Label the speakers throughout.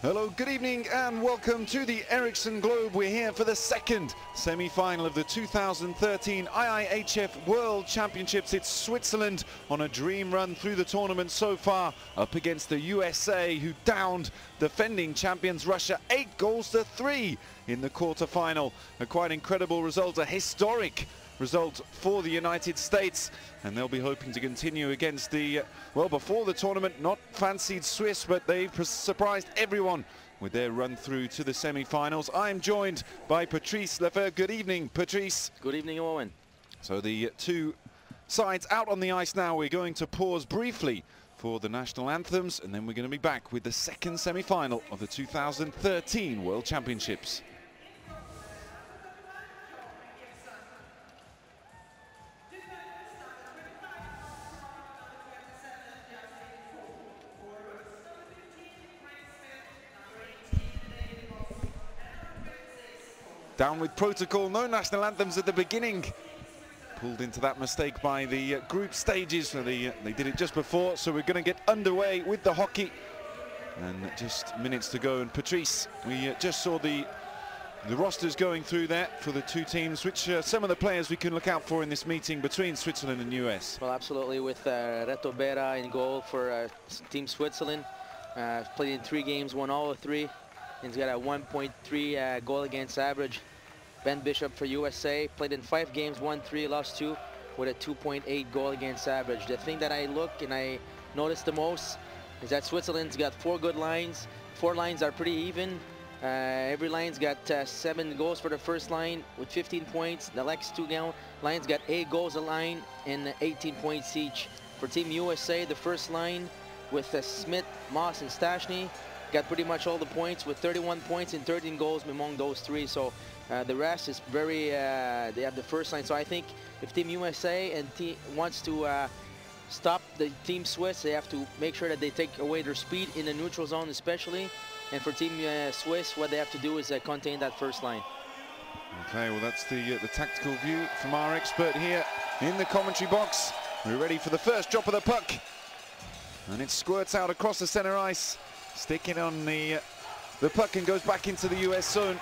Speaker 1: Hello, good evening and welcome to the Ericsson Globe. We're here for the second semi-final of the 2013 IIHF World Championships. It's Switzerland on a dream run through the tournament so far, up against the USA, who downed defending champions Russia 8-3 in the quarter-final. A quite incredible result, a historic result for the United States, and they'll be hoping to continue against the, well, before the tournament, not fancied Swiss, but they've surprised everyone with their run through to the semi-finals. I'm joined by Patrice Lefebvre. Good evening, Patrice.
Speaker 2: Good evening, Owen.
Speaker 1: So the two sides out on the ice now. We're going to pause briefly for the national anthems, and then we're going to be back with the second semi-final of the 2013 World Championships. Down with protocol, no national anthems at the beginning. Pulled into that mistake by the group stages. So they did it just before, so we're going to get underway with the hockey. And just minutes to go. And Patrice, we just saw the rosters going through there for the two teams. Which some of the players we can look out for in this meeting between Switzerland and US?
Speaker 2: Well, absolutely, with Reto Berra in goal for Team Switzerland. Played in 3 games, won all of 3. He's got a 1.3 goal against average. Ben Bishop for USA played in 5 games, won 3, lost 2, with a 2.8 goal against average. The thing that I look and I notice the most is that Switzerland's got 4 good lines. 4 lines are pretty even. Every line's got 7 goals for the first line with 15 points. The next 2 lines got 8 goals a line and 18 points each. For Team USA, the first line with Smith, Moss, and Stashny got pretty much all the points with 31 points and 13 goals among those 3. So the rest is very, they have the first line. So I think if Team USA and wants to stop the Team Swiss, they have to make sure that they take away their speed in the neutral zone especially. And for Team Swiss, what they have to do is contain that first line.
Speaker 1: Okay, well that's the tactical view from our expert here in the commentary box. We're ready for the first drop of the puck. And it squirts out across the center ice, sticking on the puck and goes back into the US zone.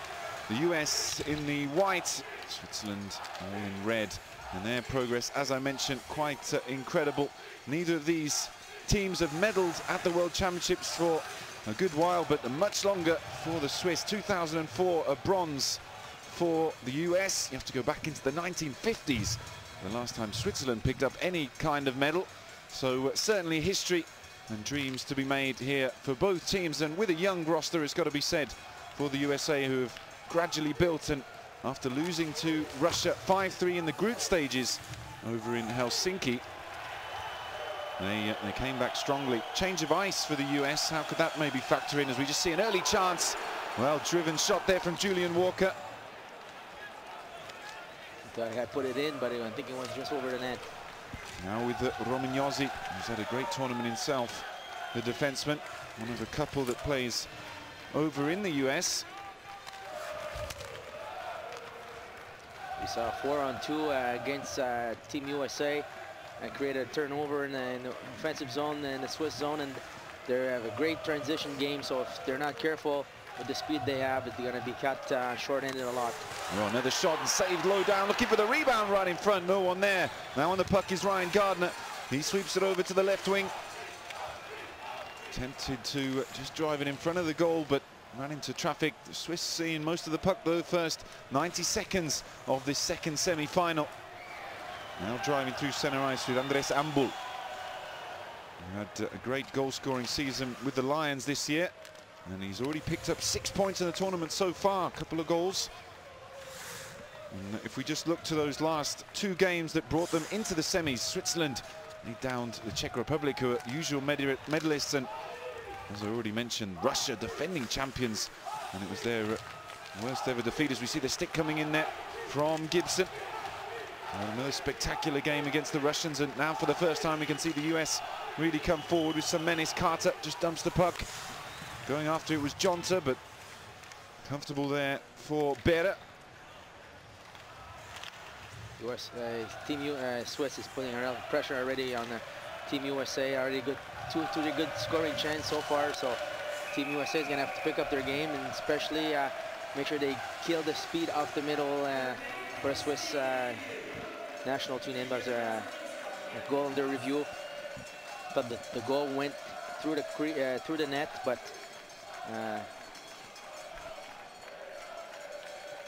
Speaker 1: The US in the white, Switzerland in red. And their progress, as I mentioned, quite incredible. Neither of these teams have medaled at the World Championships for a good while, but much longer for the Swiss. 2004, a bronze for the US. You have to go back into the 1950s, the last time Switzerland picked up any kind of medal. So certainly history and dreams to be made here for both teams. And with a young roster, it's got to be said, for the USA, who have gradually built, and after losing to Russia 5-3 in the group stages over in Helsinki, they came back strongly. Change of ice for the US, how could that maybe factor in as we just see an early chance? Well, driven shot there from Julian Walker.
Speaker 2: I had put it in, but I think it was just over the net.
Speaker 1: Now with Romagnosi, who's had a great tournament himself, the defenseman, one of a couple that plays over in the US.
Speaker 2: We saw a 4-on-2 against Team USA and created a turnover in the offensive zone and the Swiss zone, and they have a great transition game, so if they're not careful with the speed they have, they're going to be caught short-handed a lot.
Speaker 1: Well, another shot and saved low down, looking for the rebound right in front, no one there. Now on the puck is Ryan Gardner. He sweeps it over to the left wing. Tempted to just drive it in front of the goal, but ran into traffic. The Swiss seeing most of the puck though, first 90 seconds of this second semi-final. Now driving through center ice with Andres Ambul. He had a great goal-scoring season with the Lions this year, and he's already picked up 6 points in the tournament so far, a couple of goals. And if we just look to those last 2 games that brought them into the semis, Switzerland, they downed the Czech Republic, who are usual medalists, and as I already mentioned, Russia, defending champions, and it was their worst ever defeat. As we see the stick coming in there from Gibson. Another spectacular game against the Russians, and now for the first time we can see the US really come forward with some menace. Carter just dumps the puck. Going after it was Jonta, but comfortable there for Berra.
Speaker 2: Team Swiss is putting a lot of pressure already on Team USA. Already good, two good scoring chance so far. So Team USA is going to have to pick up their game, and especially make sure they kill the speed off the middle for the Swiss national team. And there's a goal in their review, but the goal went through the net, but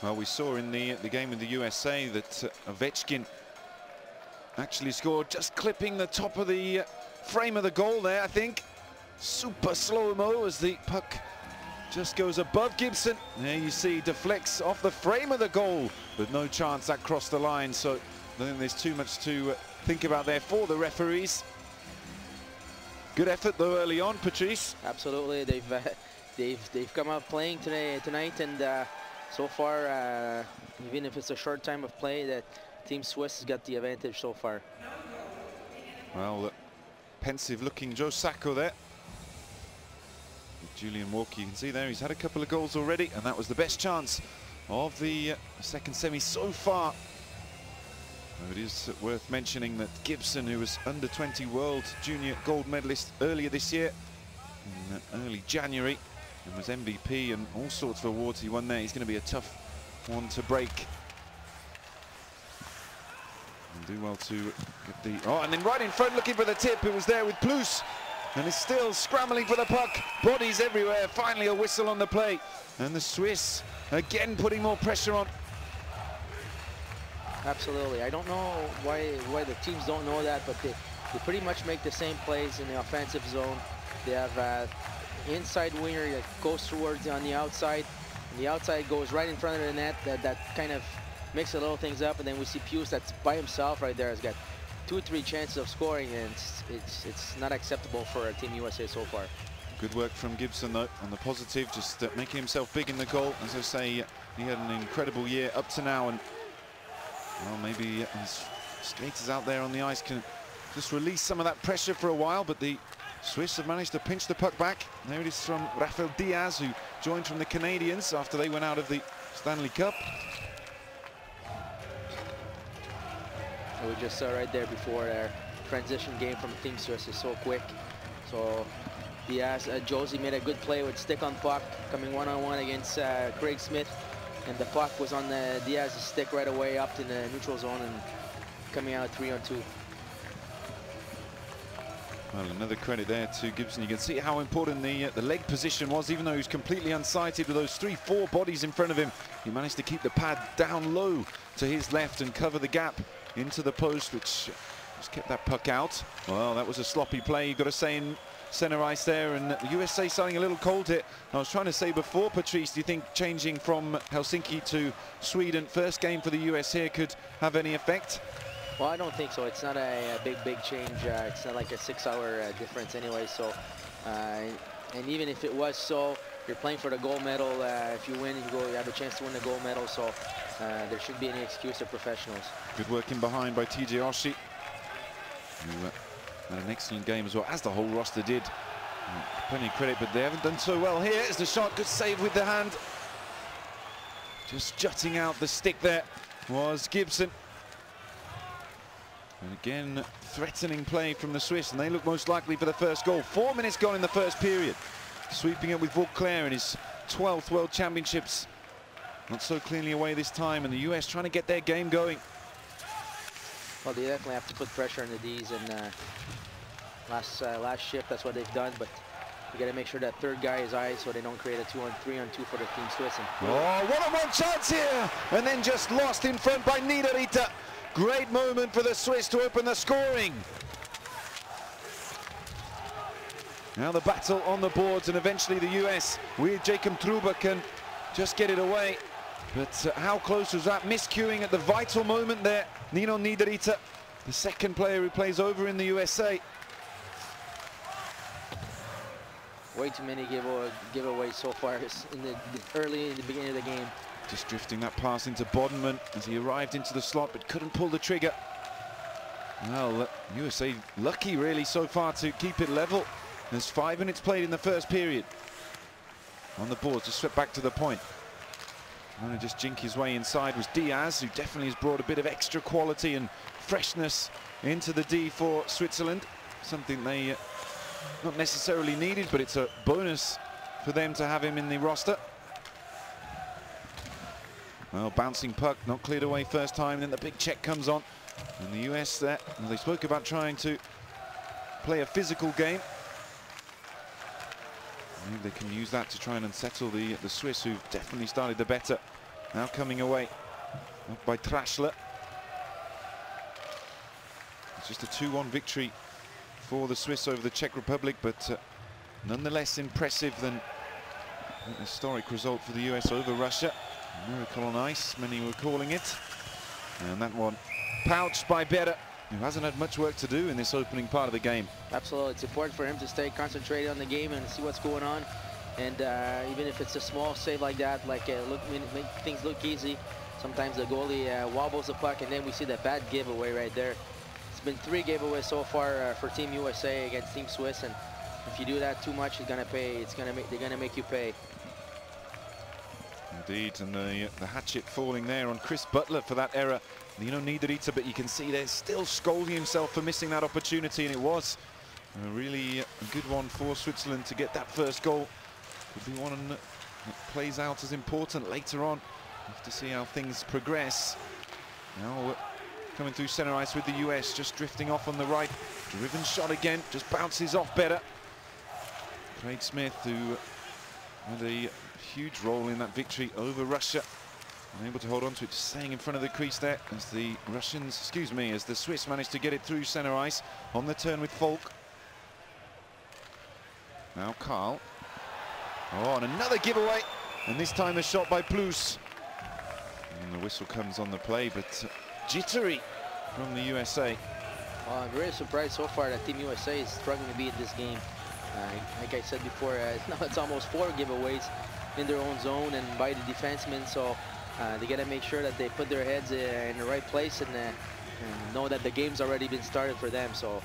Speaker 1: well, we saw in the game with the USA that Ovechkin actually scored, just clipping the top of the frame of the goal there, I think. Super slow-mo as the puck just goes above Gibson. There you see, deflects off the frame of the goal, but no chance that crossed the line. So I think there's too much to think about there for the referees. Good effort though early on, Patrice.
Speaker 2: Absolutely, they've come out playing tonight, and so far, even if it's a short time of play, that Team Swiss has got the advantage so far.
Speaker 1: Well, pensive-looking Joe Sacco there. Julian Walker, you can see there, he's had a couple of goals already, and that was the best chance of the second semi so far. It is worth mentioning that Gibson, who was under-20 World Junior Gold Medalist earlier this year, in early January, and was MVP and all sorts of awards he won there. He's going to be a tough one to break. And do well to get the... Oh, and then right in front looking for the tip, it was there with Plus. And is still scrambling for the puck. Bodies everywhere. Finally a whistle on the play. And the Swiss again putting more pressure on.
Speaker 2: Absolutely. I don't know why the teams don't know that, but they pretty much make the same plays in the offensive zone. They have inside winger that goes towards on the outside. And the outside goes right in front of the net. That kind of mixes a little things up. And then we see Pius that's by himself right there. Has got 2-3 chances of scoring, and it's not acceptable for Team USA so far.
Speaker 1: Good work from Gibson though on the positive, just making himself big in the goal. As I say, he had an incredible year up to now, and well, maybe his skaters out there on the ice can just release some of that pressure for a while, but the Swiss have managed to pinch the puck back. There it is from Rafael Diaz, who joined from the Canadians after they went out of the Stanley Cup.
Speaker 2: We just saw right there before their transition game from Team Swiss is so quick. So Diaz, Josie made a good play with stick on puck, coming one-on-one against Craig Smith, and the puck was on Diaz's stick right away up to the neutral zone and coming out 3-on-2.
Speaker 1: Well, another credit there to Gibson. You can see how important the leg position was, even though he was completely unsighted with those 3-4 bodies in front of him. He managed to keep the pad down low to his left and cover the gap into the post, which just kept that puck out. Well, that was a sloppy play, you've got to say, in center ice there, and the USA starting a little cold here. I was trying to say before, Patrice, do you think changing from Helsinki to Sweden, first game for the US here, could have any effect?
Speaker 2: Well, I don't think so. It's not a big change. It's not like a 6-hour difference anyway. So, and even if it was so, you're playing for the gold medal. If you win, you have a chance to win the gold medal. So there shouldn't be any excuse to professionals. Good
Speaker 1: work in behind by TJ Oshie, who had an excellent game as well, as the whole roster did. Plenty of credit, but they haven't done so well here. Is the shot, good save with the hand. Just jutting out the stick there was Gibson. And again, threatening play from the Swiss, and they look most likely for the first goal. 4 minutes gone in the first period. Sweeping it with Vauclair in his 12th World Championships. Not so cleanly away this time, and the US trying to get their game going.
Speaker 2: Well, they definitely have to put pressure on the Ds, and last shift, that's what they've done, but you got to make sure that third guy is ice so they don't create a 2-on-3-on-2 for the Team Swiss.
Speaker 1: Oh, one-on-one chance here, and then just lost in front by Niederreiter. Great moment for the Swiss to open the scoring. Now the battle on the boards, and eventually the US with Jacob Truba can just get it away. But how close was that? Miscuing at the vital moment there. Nino Niederreiter, the second player who plays over in the USA.
Speaker 2: Way too many giveaways so far early in the beginning of the game.
Speaker 1: Just drifting that pass into Bodenman as he arrived into the slot but couldn't pull the trigger. Well, USA lucky really so far to keep it level. There's 5 minutes played in the first period. On the board, just swept back to the point. Trying to just jink his way inside was Diaz, who definitely has brought a bit of extra quality and freshness into the D for Switzerland. Something they not necessarily needed, but it's a bonus for them to have him in the roster. Well, bouncing puck, not cleared away first time, then the big check comes on. And the US there, and they spoke about trying to play a physical game. Maybe they can use that to try and unsettle the Swiss, who've definitely started the better. Now coming away up by Traschler. It's just a 2-1 victory for the Swiss over the Czech Republic, but nonetheless impressive than an historic result for the US over Russia. A miracle on ice, many were calling it. And that one pouched by Bera, who hasn't had much work to do in this opening part of the game.
Speaker 2: Absolutely, it's important for him to stay concentrated on the game and see what's going on. And even if it's a small save like that, like make things look easy, sometimes the goalie wobbles the puck, and then we see that bad giveaway right there. It's been 3 giveaways so far for Team USA against Team Swiss, and if you do that too much, it's gonna pay. They're gonna make you pay.
Speaker 1: Indeed, and the hatchet falling there on Chris Butler for that error. You don't need it, but you can see they're still scolding himself for missing that opportunity, and it was really a good one for Switzerland to get that first goal. Could be one that plays out as important later on. Have to see how things progress. Now coming through center ice with the US, just drifting off on the right. Driven shot again, just bounces off better. Craig Smith, who had a huge role in that victory over Russia, unable to hold on to it, just staying in front of the crease there as the Russians, excuse me, as the Swiss managed to get it through center ice on the turn with Falk. Now Karl. Oh, and another giveaway, and this time a shot by Plus. And the whistle comes on the play, but jittery from the USA.
Speaker 2: I'm very surprised so far that Team USA is struggling to be in this game. Like I said before, now it's almost 4 giveaways in their own zone and by the defensemen, so they got to make sure that they put their heads in the right place and know that the game's already been started for them. So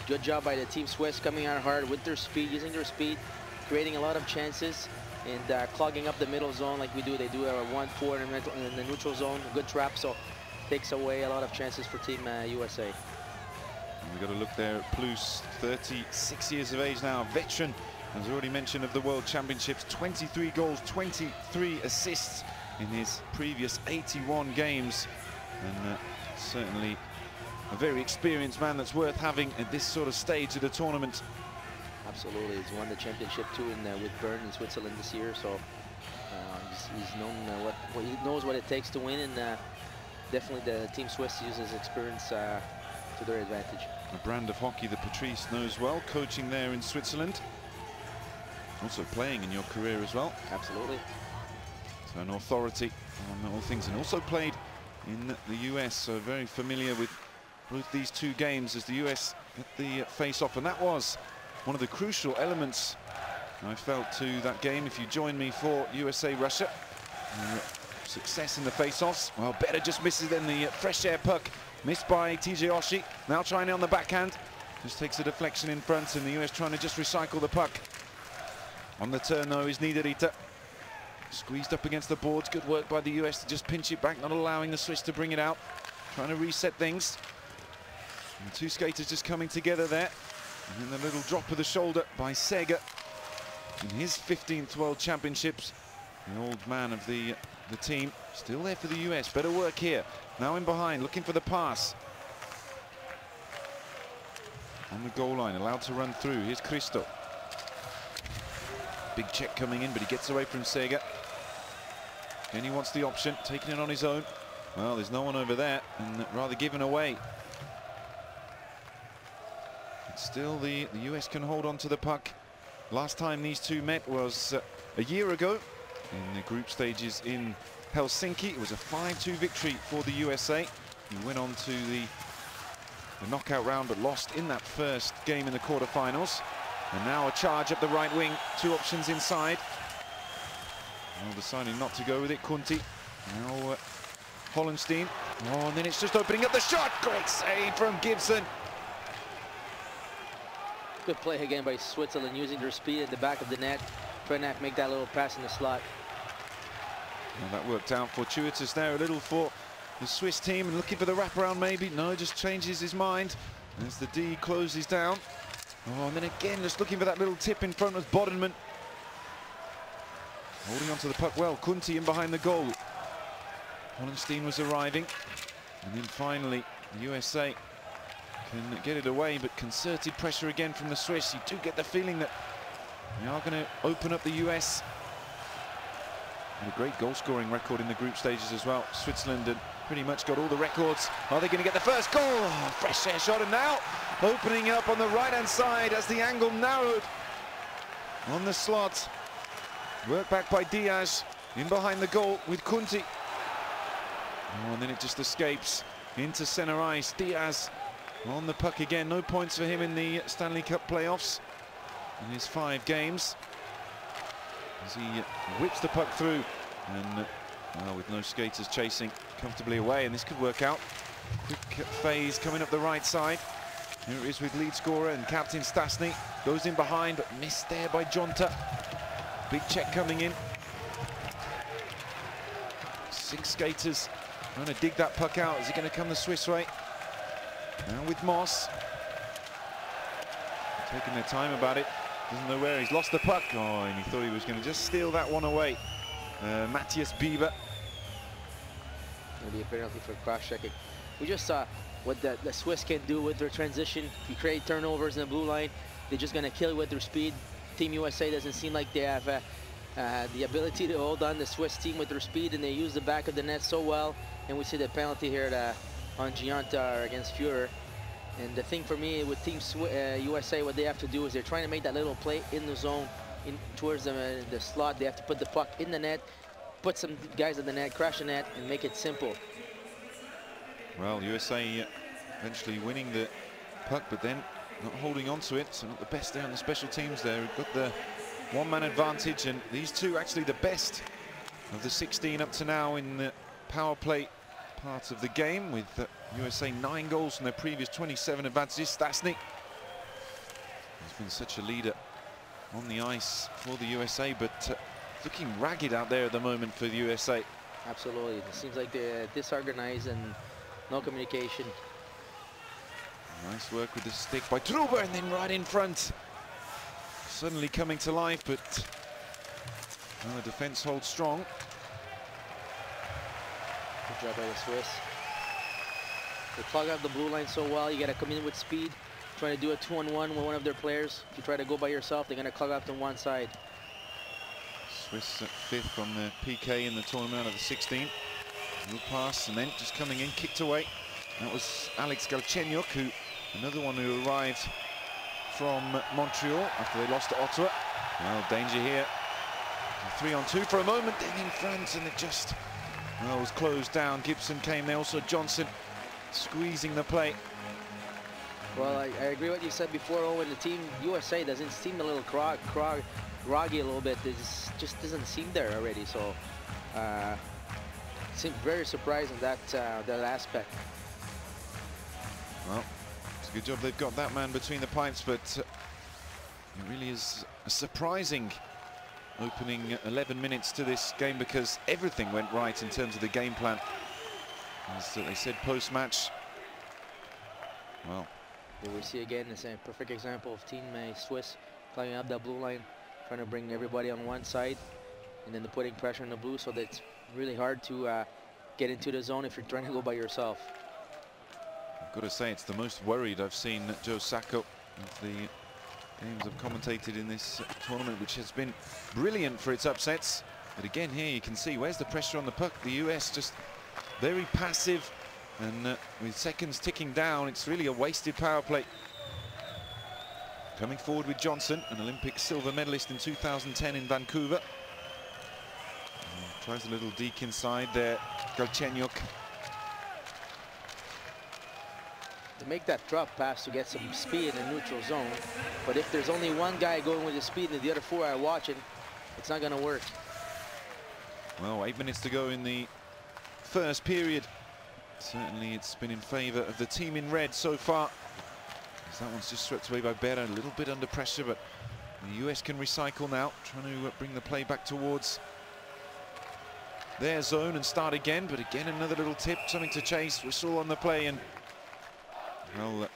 Speaker 2: good job by the Team Swiss, coming out hard with their speed, using their speed, creating a lot of chances and clogging up the middle zone like we do. They do a 1-4 in the neutral zone, good trap, so takes away a lot of chances for Team USA.
Speaker 1: We've got to look there at Plus, 36 years of age now, veteran, as already mentioned, of the World Championships. 23 goals, 23 assists in his previous 81 games, and certainly a very experienced man that's worth having at this sort of stage of the tournament.
Speaker 2: Absolutely, he's won the championship too with Bern in Switzerland this year, so he's known he knows what it takes to win, and definitely the Team Swiss uses experience to their advantage.
Speaker 1: A brand of hockey that Patrice knows well, coaching there in Switzerland, also playing in your career as well.
Speaker 2: Absolutely.
Speaker 1: So an authority on all things, and also played in the US, so very familiar with both these 2 games as the US get the face-off, and that was one of the crucial elements I felt to that game. If you join me for USA-Russia, success in the face-offs. Well, Bera just misses then the fresh air puck, missed by TJ Oshie. Now trying it on the backhand, just takes a deflection in front, and the US trying to just recycle the puck. On the turn though is Niederreiter, squeezed up against the boards. Good work by the US to just pinch it back, not allowing the Swiss to bring it out, trying to reset things. And the 2 skaters just coming together there. And then the little drop of the shoulder by Sega in his 15th World Championships. The old man of the team, still there for the US. Better work here. Now in behind, looking for the pass. On the goal line, allowed to run through. Here's Christo. Big check coming in, but he gets away from Sega. And he wants the option, taking it on his own. Well, there's no one over there, and rather given away. Still, the US can hold on to the puck. Last time these 2 met was a year ago in the group stages in Helsinki. It was a 5-2 victory for the USA. He went on to the knockout round, but lost in that first game in the quarterfinals. And now a charge up the right wing, 2 options inside. Well, deciding not to go with it, Kunti. Now Hollenstein. Oh, and then it's just opening up the shot. Great save from Gibson.
Speaker 2: Good play again by Switzerland, using their speed at the back of the net, trying to make that little pass in the slot.
Speaker 1: Well, that worked out fortuitous there a little for the Swiss team, and looking for the wraparound maybe. No, just changes his mind as the D closes down. Oh, and then again just looking for that little tip in front of Bodenman. Holding onto the puck well. Kunti in behind the goal. Hollenstein was arriving. And then finally, the USA can get it away, but concerted pressure again from the Swiss. You do get the feeling that they are going to open up the US. And a great goal-scoring record in the group stages as well. Switzerland had pretty much got all the records. Are they going to get the first goal? Oh, fresh air shot, and now opening up on the right-hand side as the angle narrowed on the slot. Work back by Diaz, in behind the goal with Kunti. Oh, and then it just escapes into center ice. Diaz on the puck again. No points for him in the Stanley Cup playoffs in his 5 games. As he whips the puck through, and with no skaters chasing comfortably away, and this could work out. Quick phase coming up the right side. Here it is with lead scorer and captain Stasny. Goes in behind, but missed there by Jonta. Big check coming in. 6 skaters trying to dig that puck out. Is it going to come the Swiss way? Now with Moss. Taking their time about it. Doesn't know where. He's lost the puck. Oh, and he thought he was going to just steal that one away. Matthias Bieber.
Speaker 2: Maybe a penalty for cross-checking. We just saw what the Swiss can do with their transition. If you create turnovers in the blue line, they're just going to kill you with their speed. Team USA doesn't seem like they have the ability to hold on the Swiss team with their speed, and they use the back of the net so well. And we see the penalty here on Giunta against Führer. And the thing for me with Team USA, what they have to do is they're trying to make that little play in the zone, towards the slot. They have to put the puck in the net, put some guys in the net, crash the net, and make it simple.
Speaker 1: Well, USA eventually winning the puck, but then not holding on to it. So not the best there on the special teams there. We've got the one-man advantage, and these two actually the best of the 16 up to now in the power play part of the game, with USA 9 goals from their previous 27 advantages. Stasny has been such a leader on the ice for the USA, but looking ragged out there at the moment for the USA.
Speaker 2: Absolutely. It seems like they're disorganized and no communication.
Speaker 1: Nice work with the stick by Truber, and then right in front. Suddenly coming to life, but the defense holds strong.
Speaker 2: Good job by the Swiss. They clog up the blue line so well. You got to come in with speed. Trying to do a 2-on-1 with one of their players. If you try to go by yourself, they're going to clog up to one side.
Speaker 1: Swiss at 5th on the PK in the tournament out of the 16. Little pass, and then just coming in, kicked away. That was Alex Galchenyuk, another one who arrived from Montreal after they lost to Ottawa. Well, danger here. 3-on-2 for a moment, then in front, and it just was closed down. Gibson came there, also Johnson squeezing the play.
Speaker 2: Well, I agree with what you said before, Owen. The team USA doesn't seem a little groggy a little bit. It just doesn't seem there already. So, seemed very surprising that aspect.
Speaker 1: Well, it's a good job they've got that man between the pipes, but it really is a surprising opening 11 minutes to this game, because everything went right in terms of the game plan. As they said post-match, well,
Speaker 2: here we see again the same perfect example of Team Swiss climbing up that blue line, trying to bring everybody on one side, and then putting pressure on the blue, so that it's really hard to get into the zone if you're trying to go by yourself.
Speaker 1: I've got to say, it's the most worried I've seen Joe Sacco of the games I've commentated in this tournament, which has been brilliant for its upsets. But again, here you can see, where's the pressure on the puck? The US just very passive, and with seconds ticking down, it's really a wasted power play. Coming forward with Johnson, an Olympic silver medalist in 2010 in Vancouver. Tries a little deke inside there, Galchenyuk.
Speaker 2: To make that drop pass to get some speed in the neutral zone, but if there's only one guy going with the speed and the other 4 are watching, it's not going to work.
Speaker 1: Well, 8 minutes to go in the first period. Certainly it's been in favor of the team in red so far. As that one's just swept away by Berra, a little bit under pressure, but the US can recycle now, trying to bring the play back towards their zone and start again. But again, another little tip, something to chase, whistle on the play, and well,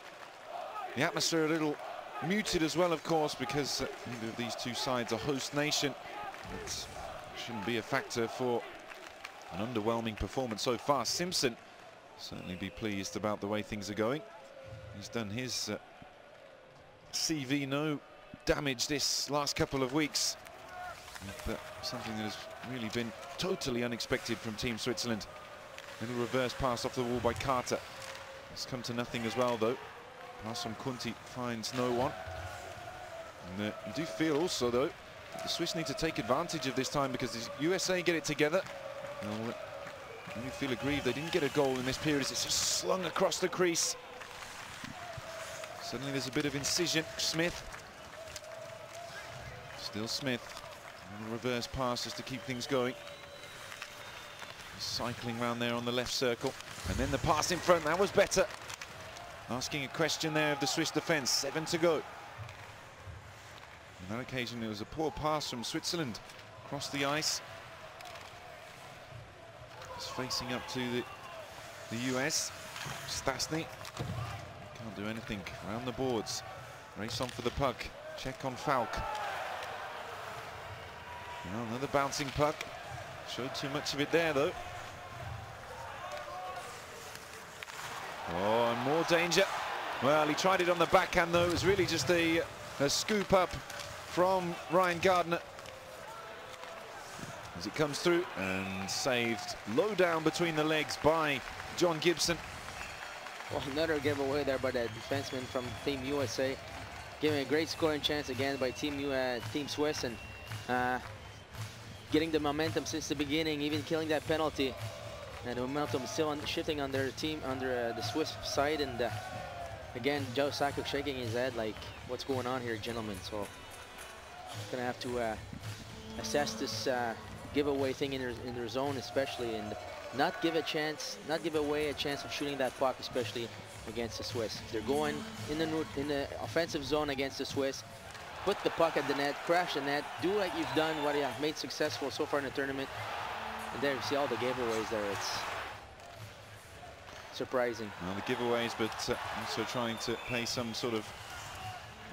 Speaker 1: the atmosphere a little muted as well, of course, because neither of these two sides are host nation. But shouldn't be a factor for an underwhelming performance so far. Simpson certainly be pleased about the way things are going. He's done his CV no damage this last couple of weeks. But something that has really been totally unexpected from Team Switzerland. Little reverse pass off the wall by Carter. It's come to nothing as well, though. Pass from Kunti finds no one. And you do feel also, though, that the Swiss need to take advantage of this time, because the USA get it together. Well, you feel aggrieved they didn't get a goal in this period as it's just slung across the crease. Suddenly there's a bit of incision. Smith. Still Smith. And a reverse pass just to keep things going. Cycling round there on the left circle. And then the pass in front, that was better. Asking a question there of the Swiss defence. 7 to go. On that occasion, it was a poor pass from Switzerland across the ice. Just facing up to the US. Stasny can't do anything around the boards. Race on for the puck. Check on Falk. Well, another bouncing puck. Showed too much of it there, though. Oh, and more danger. Well, he tried it on the backhand, though. It was really just a scoop up from Ryan Gardner as it comes through, and saved low down between the legs by John Gibson.
Speaker 2: Well, another giveaway there by the defenseman from Team USA, giving a great scoring chance again by Team Swiss, and getting the momentum since the beginning, even killing that penalty. And the momentum is still shifting on their team, under the Swiss side. And again, Joe Sakic shaking his head like, what's going on here, gentlemen? So gonna have to assess this giveaway thing in their zone, especially, and not give away a chance of shooting that puck, especially against the Swiss. If they're going in the offensive zone against the Swiss, put the puck at the net, crash the net, do like you've done, what you have made successful so far in the tournament. And there you see all the giveaways there. It's surprising.
Speaker 1: Well, the giveaways, but also trying to pay some sort of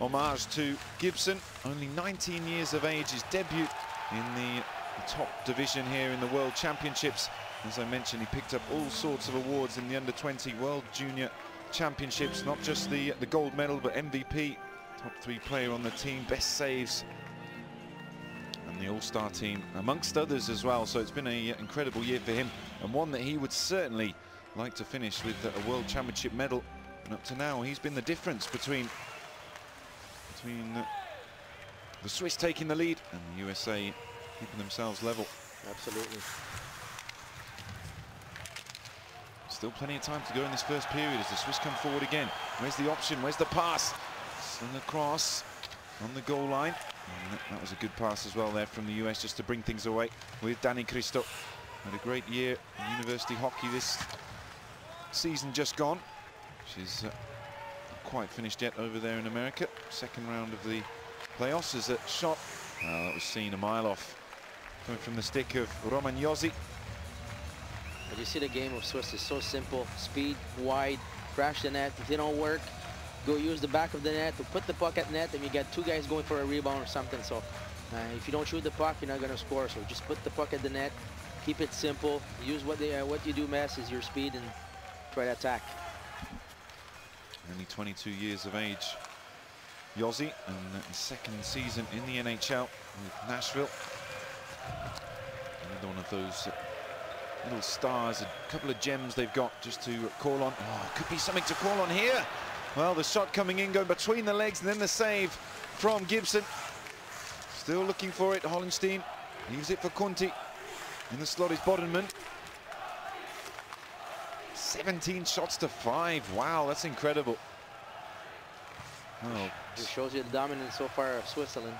Speaker 1: homage to Gibson. Only 19 years of age, his debut in the top division here in the World Championships. As I mentioned, he picked up all sorts of awards in the under-20 World Junior Championships, not just the gold medal, but MVP, top 3 player on the team, best saves, and the All-Star team, amongst others as well. So it's been an incredible year for him, and one that he would certainly like to finish with a World Championship medal. And up to now, he's been the difference between the Swiss taking the lead and the USA keeping themselves level.
Speaker 2: Absolutely.
Speaker 1: Still plenty of time to go in this first period as the Swiss come forward again. Where's the option? Where's the pass? Slung across on the goal line. And that was a good pass as well there from the US, just to bring things away with Danny Cristo. Had a great year in university hockey this season just gone, which is not quite finished yet over there in America. Second round of the playoffs is a shot. That was seen a mile off, coming from the stick of Romagnosi.
Speaker 2: But you see the game of Swiss is so simple. Speed, wide, crash the net. If they don't work, go use the back of the net to put the puck at net, and you get 2 guys going for a rebound or something. So if you don't shoot the puck, you're not going to score. So just put the puck at the net, keep it simple, use what you do best is your speed, and try to attack.
Speaker 1: Only 22 years of age, Yossi, and his second season in the NHL with Nashville. Another one of those little stars, a couple of gems they've got just to call on. Oh, could be something to call on here. Well, the shot coming in, going between the legs, and then the save from Gibson. Still looking for it, Hollenstein. Leaves it for Kunti. In the slot is Bodenman. 17 shots to 5. Wow, that's incredible. Oh.
Speaker 2: It shows you the dominance so far of Switzerland.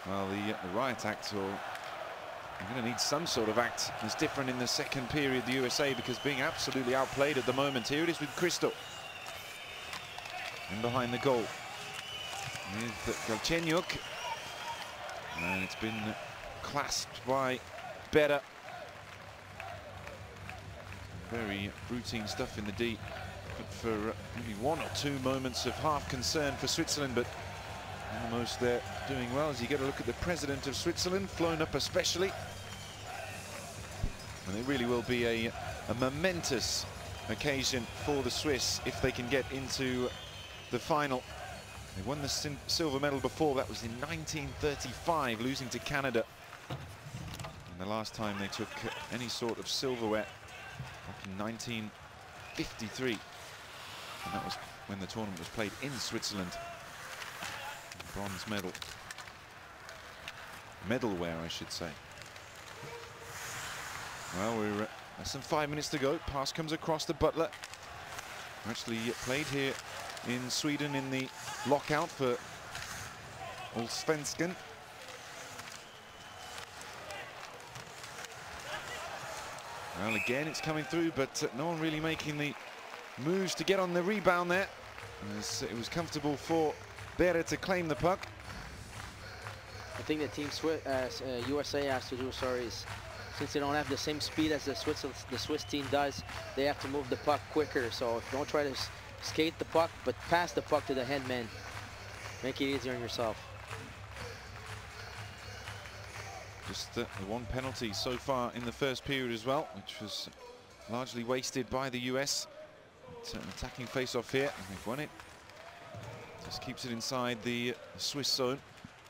Speaker 1: Well, the riot act, or you're going to need some sort of act that's different in the second period, the USA, because being absolutely outplayed at the moment. Here it is with Cristo. In behind the goal with Galchenyuk. And it's been clasped by Berra. Very routine stuff in the D. But for maybe 1 or 2 moments of half concern for Switzerland, but Almost there, doing well. As you get a look at the president of Switzerland, flown up especially. And it really will be a momentous occasion for the Swiss if they can get into the final. They won the silver medal before. That was in 1935, losing to Canada. And the last time they took any sort of silverware back in 1953. And that was when the tournament was played in Switzerland. Bronze medal. Medalware, I should say. Well, we're less than 5 minutes to go. Pass comes across to Butler. Actually played here in Sweden in the lockout for Allsvenskan. Well, again, it's coming through, but no one really making the moves to get on the rebound there. As it was comfortable for Berra to claim the puck.
Speaker 2: I think the team USA has to do, is since they don't have the same speed as the Swiss team does, they have to move the puck quicker. So don't try to skate the puck, but pass the puck to the headman. Make it easier on yourself.
Speaker 1: Just the one penalty so far in the first period as well, which was largely wasted by the US. It's an attacking face-off here, and they've won it. Just keeps it inside the Swiss zone.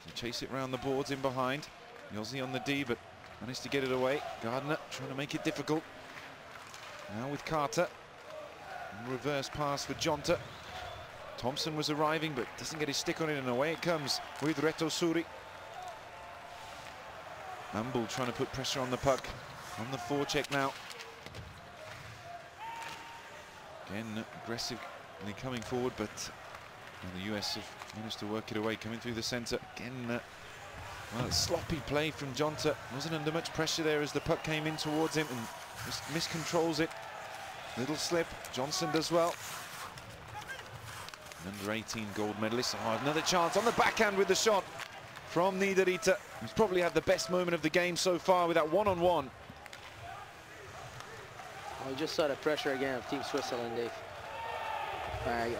Speaker 1: They chase it round the boards in behind. Yossi on the D, but managed to get it away. Gardner trying to make it difficult. Now with Carter. Reverse pass for Jonta. Thompson was arriving, but doesn't get his stick on it, and away it comes with Reto Suri. Ambul trying to put pressure on the puck. On the forecheck now. Again, aggressively coming forward, but the US have managed to work it away, coming through the centre. Again, well, sloppy play from Jonta. Wasn't under much pressure there as the puck came in towards him and just miscontrols it. Little slip. Johnson does well. Under 18 gold medalist. Oh, another chance on the backhand with the shot from Niederreiter, who's probably had the best moment of the game so far with that one-on-one.
Speaker 2: We just saw the pressure again of Team Switzerland, Dave. I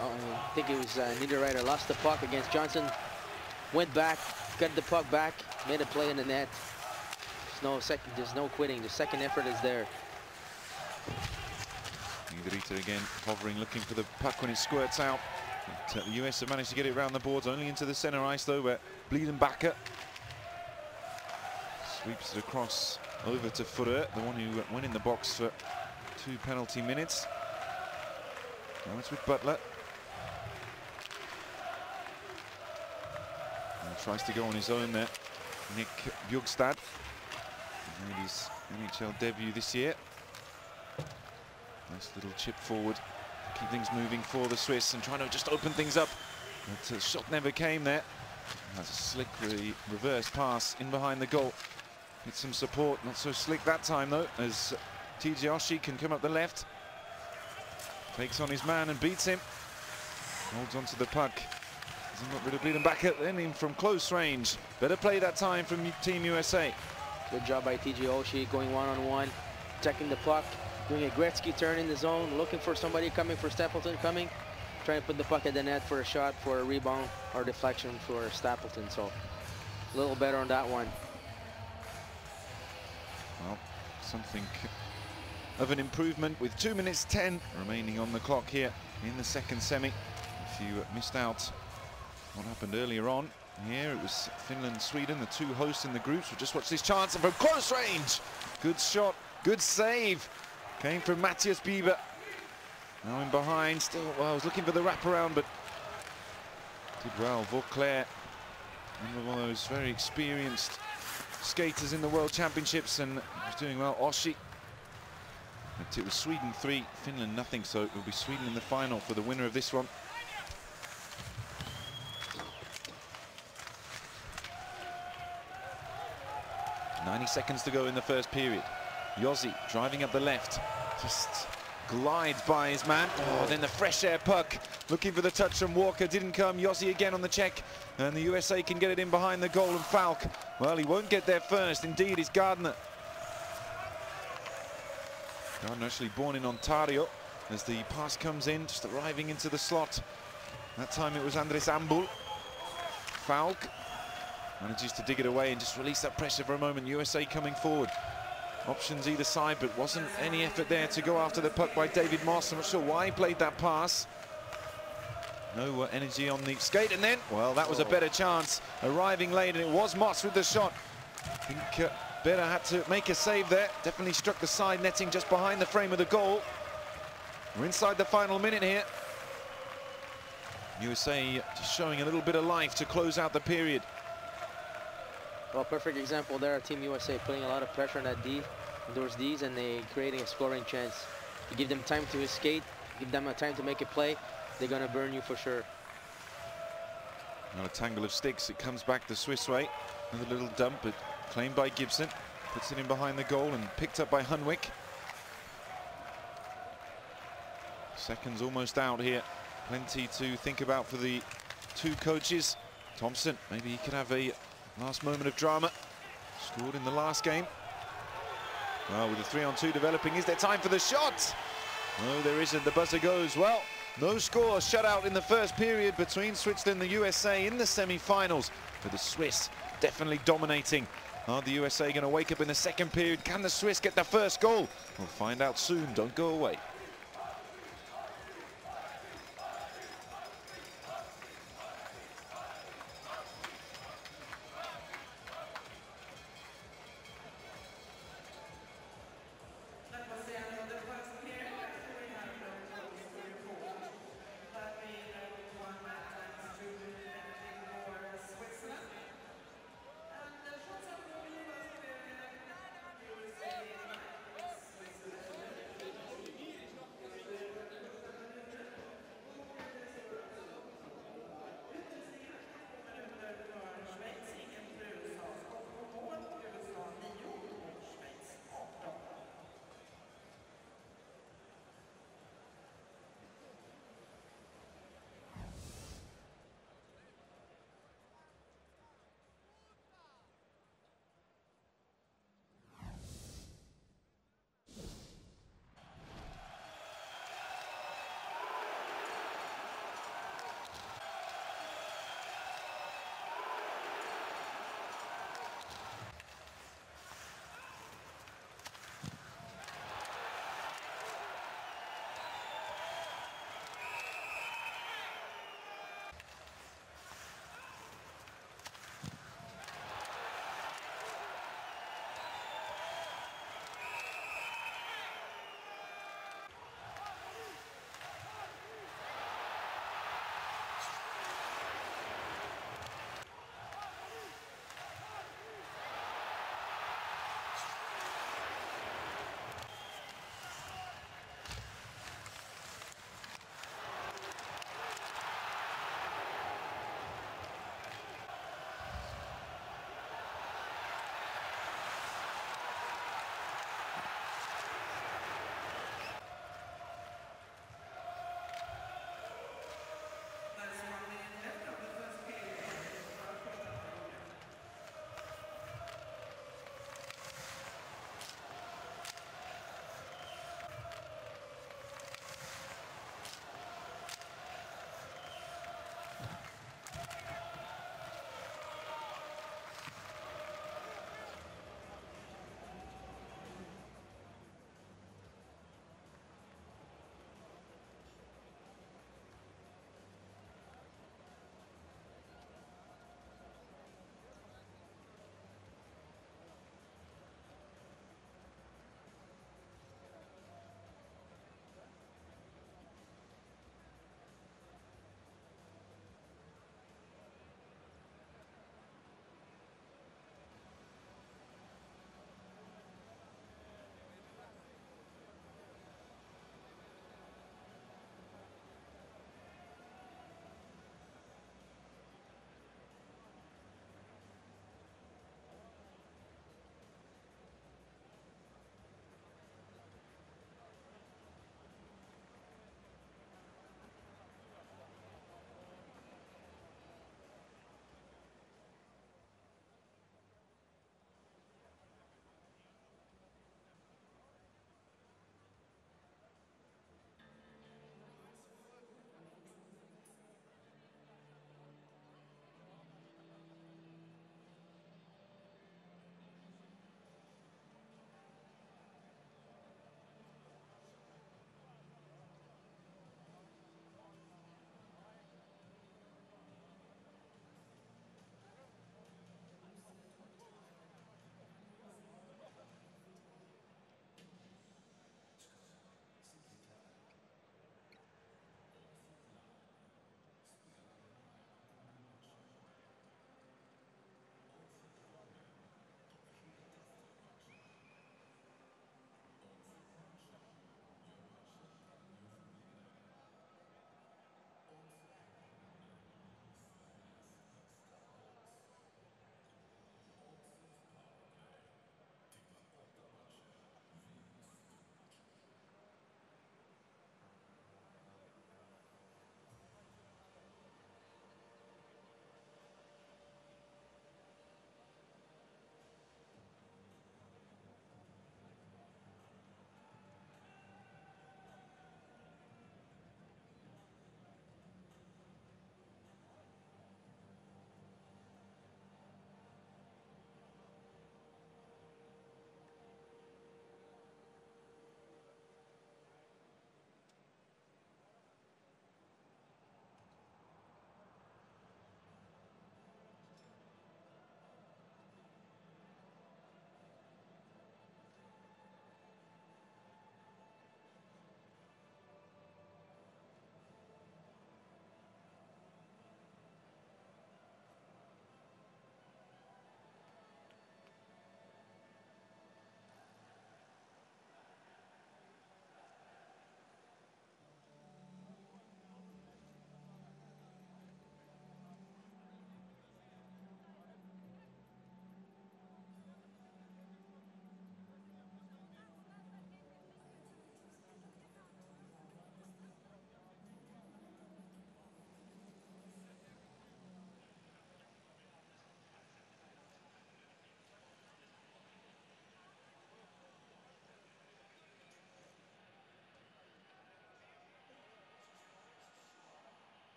Speaker 2: think it was Niederreiter lost the puck against Johnson, went back, got the puck back, made a play in the net. There's no quitting. The second effort is there.
Speaker 1: Niederreiter again hovering, looking for the puck when it squirts out. But, the US have managed to get it around the boards, only into the center ice though, where Bleedenbacher sweeps it across over to Furrer, the one who went in the box for 2 penalty minutes. Now it's with Butler. And tries to go on his own there. Nick Bjugstad made his NHL debut this year. Nice little chip forward. Keep things moving for the Swiss and trying to just open things up. But the shot never came there. Has a slick reverse pass in behind the goal. Gets some support. Not so slick that time though, as TJ Oshie can come up the left. Takes on his man and beats him. Holds onto the puck. Doesn't got rid of Bleedenbacher, then in from close range. Better play that time from Team USA.
Speaker 2: Good job by TJ Oshie, going one-on-one, checking the puck, doing a Gretzky turn in the zone, looking for somebody coming, for Stapleton coming, trying to put the puck at the net for a shot, for a rebound or deflection for Stapleton. So a little better on that one.
Speaker 1: Well, something of an improvement with 2 minutes 10 remaining on the clock here in the second semi. If you missed out what happened earlier on here, it was Finland, Sweden, the 2 hosts in the groups. We'll just watch this chance, and from close range, good shot, good save, came from Matthias Bieber. Now in behind, still, well, I was looking for the wraparound, but did well. Vauclair, one of those very experienced skaters in the World Championships, and was doing well. Oshie. But it was Sweden 3, Finland nothing, so it will be Sweden in the final for the winner of this one. .90 seconds to go in the first period. Yossi driving up the left, just glides by his man. Oh, then the fresh air puck, looking for the touch from Walker, didn't come. Yossi again on the check, and the USA can get it in behind the goal, and Falk, well, he won't get there first. Indeed, it's Gardner. Gardner actually born in Ontario, as the pass comes in, just arriving into the slot. That time it was Andres Ambul. Falk manages to dig it away and just release that pressure for a moment. USA coming forward. Options either side, but wasn't any effort there to go after the puck by David Moss. I'm not sure why he played that pass. No energy on the skate, and then, well, that was a better chance. Arriving late, and it was Moss with the shot. I think Berra had to make a save there. Definitely struck the side netting just behind the frame of the goal. We're inside the final minute here. USA just showing a little bit of life to close out the period.
Speaker 2: Well, perfect example there. Team USA putting a lot of pressure on that D, those Ds, and they creating a scoring chance. You give them time to skate, give them a time to make a play, they're gonna burn you for sure.
Speaker 1: Now a tangle of sticks. It comes back the Swiss way. Another little dump, but claimed by Gibson. Puts it in behind the goal and picked up by Hunwick. Seconds almost out here. Plenty to think about for the two coaches. Thompson, maybe he could have a last moment of drama. Scored in the last game. Well, with the 3-on-2 developing, is there time for the shot? No, there isn't. The buzzer goes. Well, no score. Shutout in the first period between Switzerland and the USA in the semi-finals. For the Swiss, definitely dominating. Are the USA going to wake up in the second period? Can the Swiss get the first goal? We'll find out soon. Don't go away.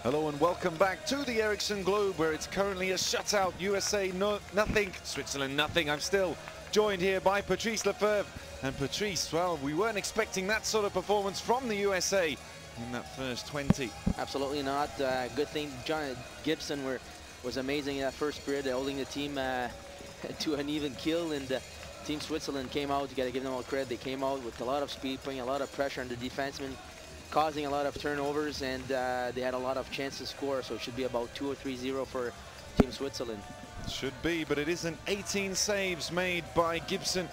Speaker 1: Hello and welcome back to the Ericsson Globe, where it's currently a shutout. USA nothing, Switzerland nothing. I'm still joined here by Patrice Lefebvre. And Patrice, well, we weren't expecting that sort of performance from the USA in that first 20.
Speaker 2: Absolutely not. Good thing John Gibson was amazing in that first period, holding the team to an even kill. And Team Switzerland came out, you got to give them all credit. They came out with a lot of speed, putting a lot of pressure on the defensemen, causing a lot of turnovers, and they had a lot of chances to score, so it should be about 2 or 3-0 for Team Switzerland.
Speaker 1: Should be, but it isn't. 18 saves made by Gibson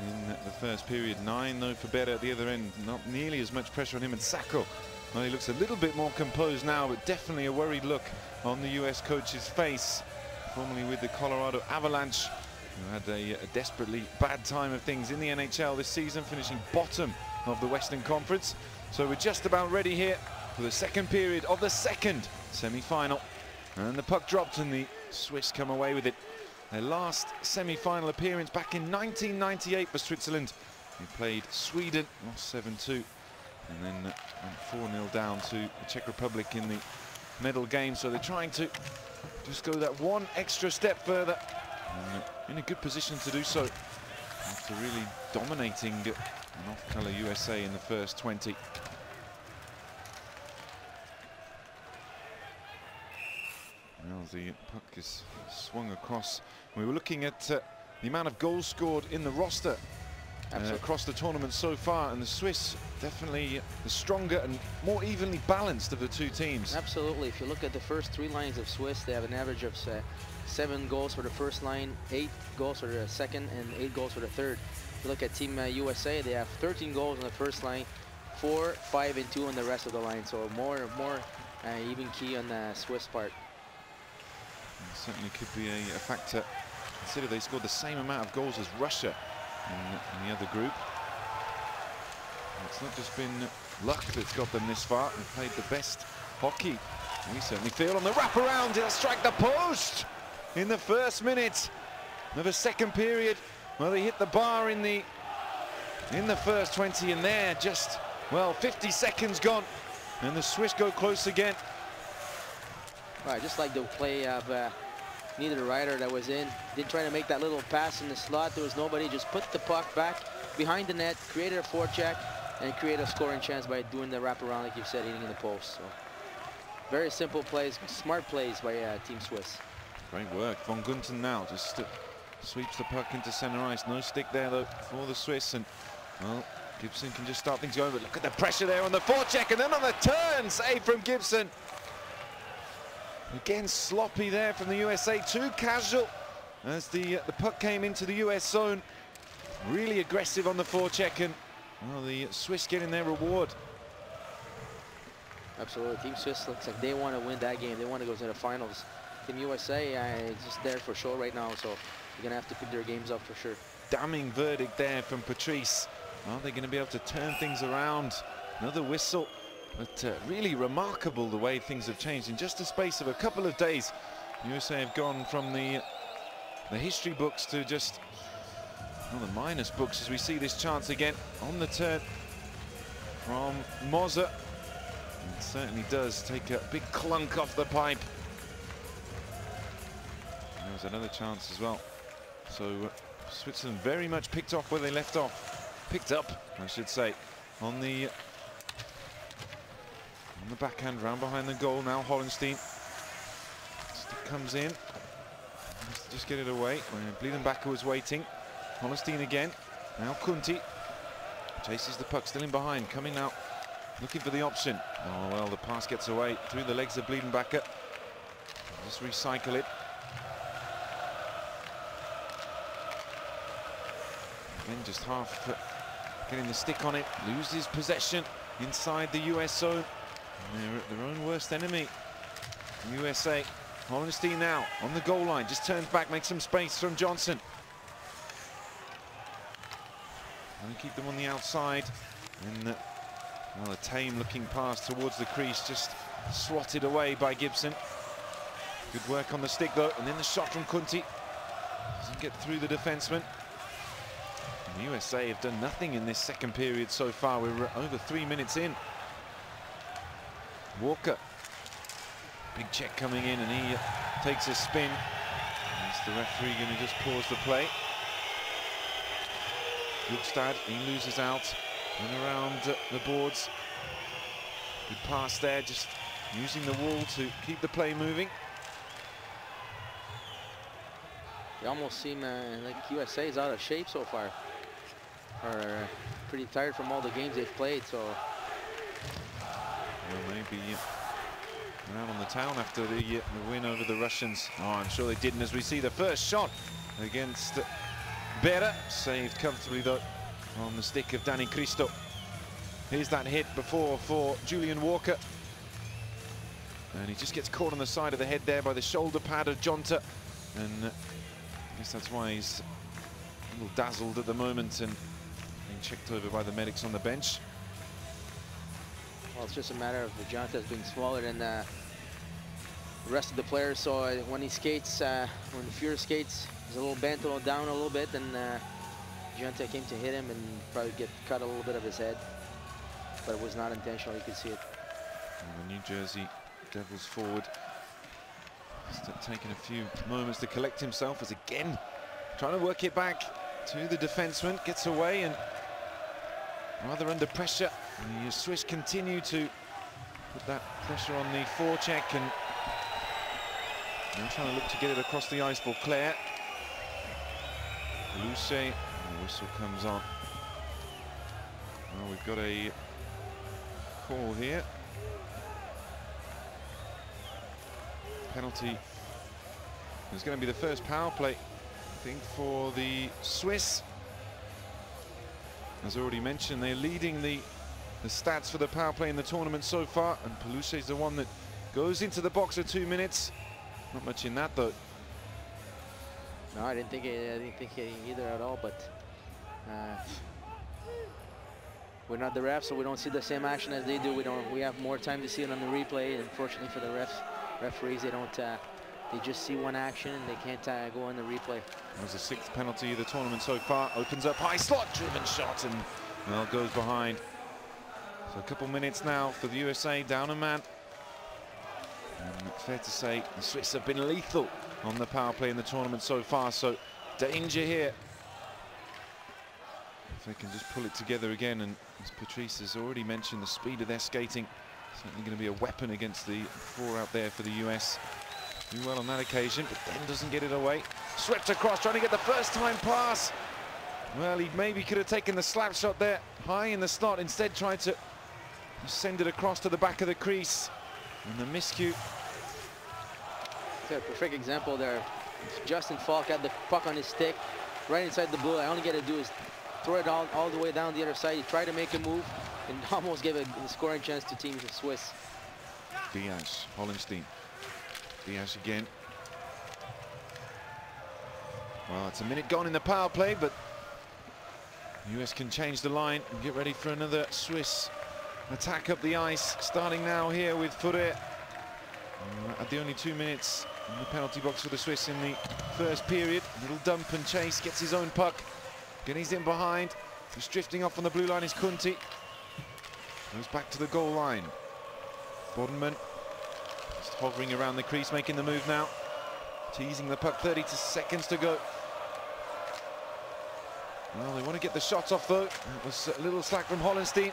Speaker 1: in the first period. 9 though for Berra at the other end. Not nearly as much pressure on him. And Sacco, well, he looks a little bit more composed now, but definitely a worried look on the US coach's face. Formerly with the Colorado Avalanche, who had a desperately bad time of things in the NHL this season, finishing bottom of the Western Conference. So we're just about ready here for the second period of the second semi-final. And the puck dropped and the Swiss come away with it. Their last semi-final appearance back in 1998 for Switzerland. They played Sweden, lost 7-2, and then went 4-0 down to the Czech Republic in the medal game. So they're trying to just go that one extra step further. And in a good position to do so after really dominating an off-color USA in the first 20. Well, the puck is swung across. We were looking at the amount of goals scored in the roster across the tournament so far, and the Swiss definitely the stronger and more evenly balanced of the two teams.
Speaker 2: Absolutely. If you look at the first 3 lines of Swiss, they have an average of 7 goals for the first line, 8 goals for the second, and 8 goals for the third. If you look at Team USA, they have 13 goals on the first line, 4, 5, and 2 on the rest of the line. So more even key on the Swiss part.
Speaker 1: It certainly could be a factor. Consider they scored the same amount of goals as Russia in the other group. It's not just been luck that's got them this far. They've played the best hockey, we certainly feel, on the wraparound. It'll strike the post in the first minute of the second period. Well, they hit the bar in the first 20, and there just, well, 50 seconds gone, and the Swiss go close again.
Speaker 2: Right, just like the play of neither rider that was in. Did try to make that little pass in the slot. There was nobody. Just put the puck back behind the net, created a forecheck, and created a scoring chance by doing the wraparound, like you said, hitting in the post. So very simple plays, smart plays by Team Swiss.
Speaker 1: Great work. Von Gunten now just sweeps the puck into center ice. No stick there though for the Swiss, and well, Gibson can just start things going. But look at the pressure there on the forecheck, and then on the turn, save from Gibson. Again, sloppy there from the USA, too casual as the puck came into the US zone. Really aggressive on the forecheck, and well, the Swiss getting their reward.
Speaker 2: Absolutely. Team Swiss looks like they want to win that game. They want to go to the finals. Team USA is just there for show right now, so they're going to have to pick their games up for sure.
Speaker 1: Damning verdict there from Patrice. Are they going to be able to turn things around? Another whistle. But really remarkable the way things have changed in just a space of a couple of days. The USA have gone from the history books to just, well, the minus books, as we see this chance again on the turn from Moser. It certainly does take a big clunk off the pipe. There's another chance as well. So Switzerland very much picked up where they left off. Picked up, I should say, on the backhand, round behind the goal. Now Hollenstein comes in, just get it away. Bleedenbacher was waiting. Hollenstein again. Now Kunti chases the puck, still in behind, coming out, looking for the option. Oh well, the pass gets away through the legs of Bleedenbacher. Just recycle it. Again, just half getting the stick on it. Loses possession inside the US zone. They're their own worst enemy. USA. Hollenstein now on the goal line, just turns back, makes some space from Johnson. And keep them on the outside. And well, a tame looking pass towards the crease, just swatted away by Gibson. Good work on the stick though, and then the shot from Kunti. Doesn't get through the defenseman. And the USA have done nothing in this second period so far. We're over 3 minutes in. Walker Big check coming in, and he takes a spin. Is the referee going to just pause the play? Gugstad, he loses out and around the boards. Good pass there, just using the wall to keep the play moving.
Speaker 2: They almost seem like USA is out of shape so far. Or pretty tired from all the games they've played, so.
Speaker 1: Well, maybe out on the town after the win over the Russians. Oh, I'm sure they didn't, as we see the first shot against Bera. Saved comfortably, though, on the stick of Danny Cristo. Here's that hit before for Julian Walker. And he just gets caught on the side of the head there by the shoulder pad of Jonta. And I guess that's why he's a little dazzled at the moment and being checked over by the medics on the bench.
Speaker 2: Well, it's just a matter of Jonta being smaller than the rest of the players. So when he skates, when Fuhrer skates, he's a little bent, down a little bit, and Jonta came to hit him and probably cut a little bit of his head. But it was not intentional, you could see it.
Speaker 1: And the New Jersey Devils forward just taking a few moments to collect himself, as again trying to work it back to the defenseman, gets away and rather under pressure. And the Swiss continue to put that pressure on the forecheck, and now trying to look to get it across the ice for Claire. Luce, the whistle comes on. Well, we've got a call here. Penalty is going to be the first power play, I think, for the Swiss. As already mentioned, they're leading the stats for the power play in the tournament so far, and Peluche is the one that goes into the box at 2 minutes. Not much in that, though.
Speaker 2: No, I didn't think either at all, but we're not the refs, so we don't see the same action as they do. We have more time to see it on the replay. Unfortunately for the referees, they don't. They just see one action and they can't go on the replay.
Speaker 1: That was the 6th penalty of the tournament so far. Opens up high slot, driven shot, and well, goes behind. So a couple minutes now for the USA, down a man. And fair to say the Swiss have been lethal on the power play in the tournament so far. So danger here. If they can just pull it together again, and as Patrice has already mentioned, the speed of their skating certainly going to be a weapon against the 4 out there for the US. Do well on that occasion, but then doesn't get it away. Swept across, trying to get the first time pass. Well, he maybe could have taken the slap shot there high in the slot, instead tried to send it across to the back of the crease. And the miscue.
Speaker 2: Yeah, perfect example there. Justin Falk had the puck on his stick right inside the blue. All you got to do is throw it all the way down the other side. He tried to make a move and almost gave a scoring chance to Team Swiss.
Speaker 1: Diaz, Hollenstein. Diaz again. Well, it's a minute gone in the power play, but the US can change the line and get ready for another Swiss attack up the ice. Starting now here with Fuhrer. At the only 2 minutes in the penalty box for the Swiss in the first period. A little dump and chase, gets his own puck. He's in behind. He's drifting off on the blue line is Kunti. Goes back to the goal line. Bodenman just hovering around the crease, making the move now. Teasing the puck, 30 seconds to go. Well, they want to get the shots off, though. That was a little slack from Hollenstein.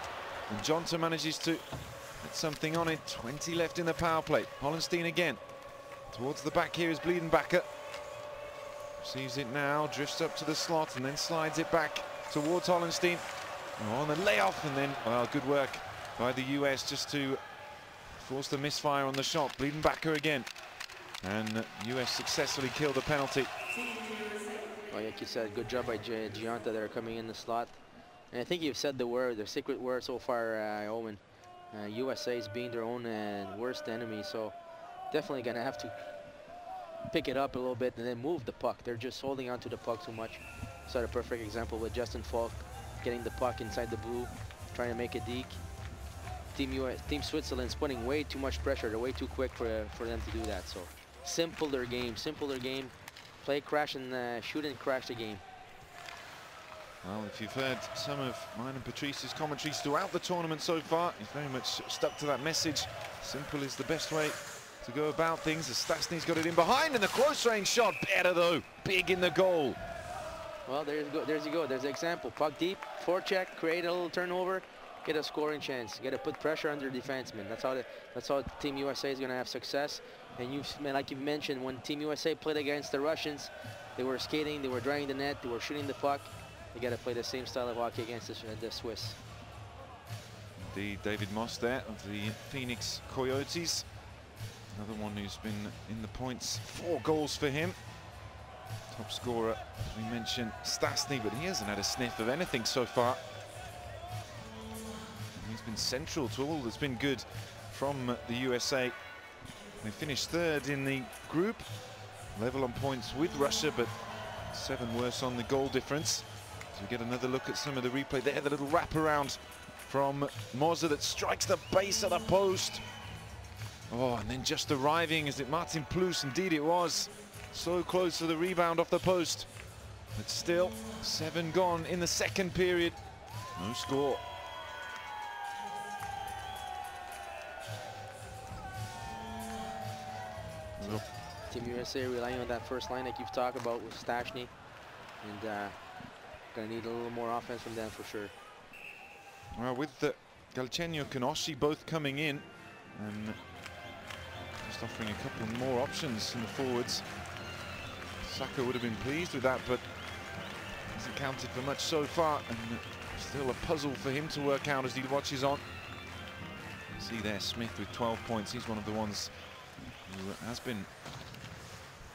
Speaker 1: And Jonta manages to get something on it. 20 left in the power play. Hollenstein again. Towards the back here is Bleedenbacher. Receives it now, drifts up to the slot, and then slides it back towards Hollenstein. On the layoff, and then, well, good work by the US just to force the misfire on the shot. Bleedenbacher again. And US successfully killed the penalty.
Speaker 2: Well, like you said, good job by Jonta there coming in the slot. And I think you've said the word, the secret word so far, Owen. USA is being their own worst enemy, so definitely going to have to pick it up a little bit and then move the puck. They're just holding on to the puck too much. So a perfect example with Justin Falk getting the puck inside the blue, trying to make a deke. Team Switzerland's putting way too much pressure. They're way too quick for them to do that. So simple their game, play, crash, and shoot and crash the game.
Speaker 1: Well, if you've heard some of mine and Patrice's commentaries throughout the tournament so far, he's very much stuck to that message. Simple is the best way to go about things as Stasny's got it in behind, and the close range shot better though, big in the goal.
Speaker 2: Well, there you go. There's the example. Puck deep, forecheck, create a little turnover, get a scoring chance. You got to put pressure under defensemen. That's how Team USA is going to have success. And like you mentioned, when Team USA played against the Russians, they were skating, they were driving the net, they were shooting the puck. They got to play the same style of hockey against the Swiss.
Speaker 1: Indeed, David Moss there of the Phoenix Coyotes. Another one who's been in the points. 4 goals for him. Top scorer, as we mentioned, Stastny, but he hasn't had a sniff of anything so far. He's been central to all that's been good from the USA. They finished 3rd in the group, level on points with Russia, but 7 worse on the goal difference. So we get another look at some of the replay there, the little wraparound from Moser that strikes the base of the post. Oh, and then just arriving, is it Martin Plus? Indeed it was. So close to the rebound off the post. But still, 7 gone in the 2nd period. No score.
Speaker 2: So, Team USA relying on that first line like you've talked about with Stastny. And gonna need a little more offense from them for sure.
Speaker 1: Well, with the Galchenyuk and Oshie both coming in, and just offering a couple more options in the forwards. Saka would have been pleased with that, but hasn't counted for much so far, and still a puzzle for him to work out as he watches on. See there, Smith with 12 points. He's one of the ones who has been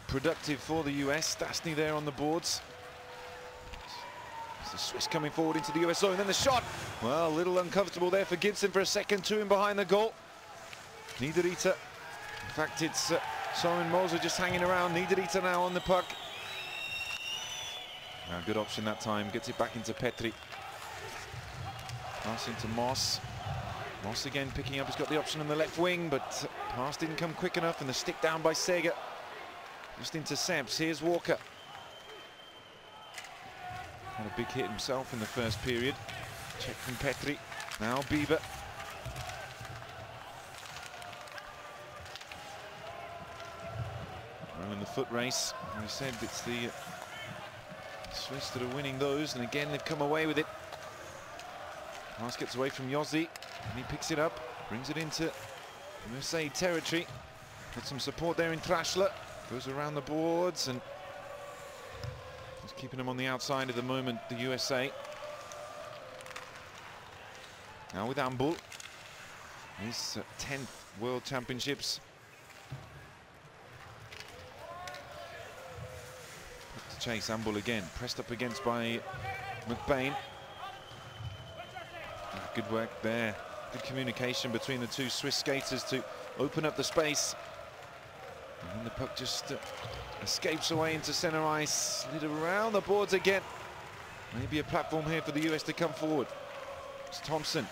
Speaker 1: productive for the US. Stastny there on the boards. It's the Swiss coming forward into the US zone, and then the shot. Well, a little uncomfortable there for Gibson for a second, 2 in behind the goal. Niederreiter. In fact, it's Soren Moser just hanging around. Niederreiter now on the puck. Good option that time. Gets it back into Petri. Pass into Moss. Moss again picking up. He's got the option on the left wing, but pass didn't come quick enough, and the stick down by Sega. Just into Samps. Here's Walker. Had a big hit himself in the first period. Check from Petri. Now Bieber. Well, in the foot race, we said it's the Swiss that are winning those, and again they've come away with it. Pass gets away from Yossi, and he picks it up, brings it into USA territory. Got some support there in Trashler. Goes around the boards and just keeping him on the outside at the moment, the USA. Now with Ambul, his 10th World Championships. Up to chase Ambul again, pressed up against by McBain. Good work there, good communication between the 2 Swiss skaters to open up the space. And then the puck just escapes away into center ice, slid around the boards again. Maybe a platform here for the US to come forward. It's Thompson.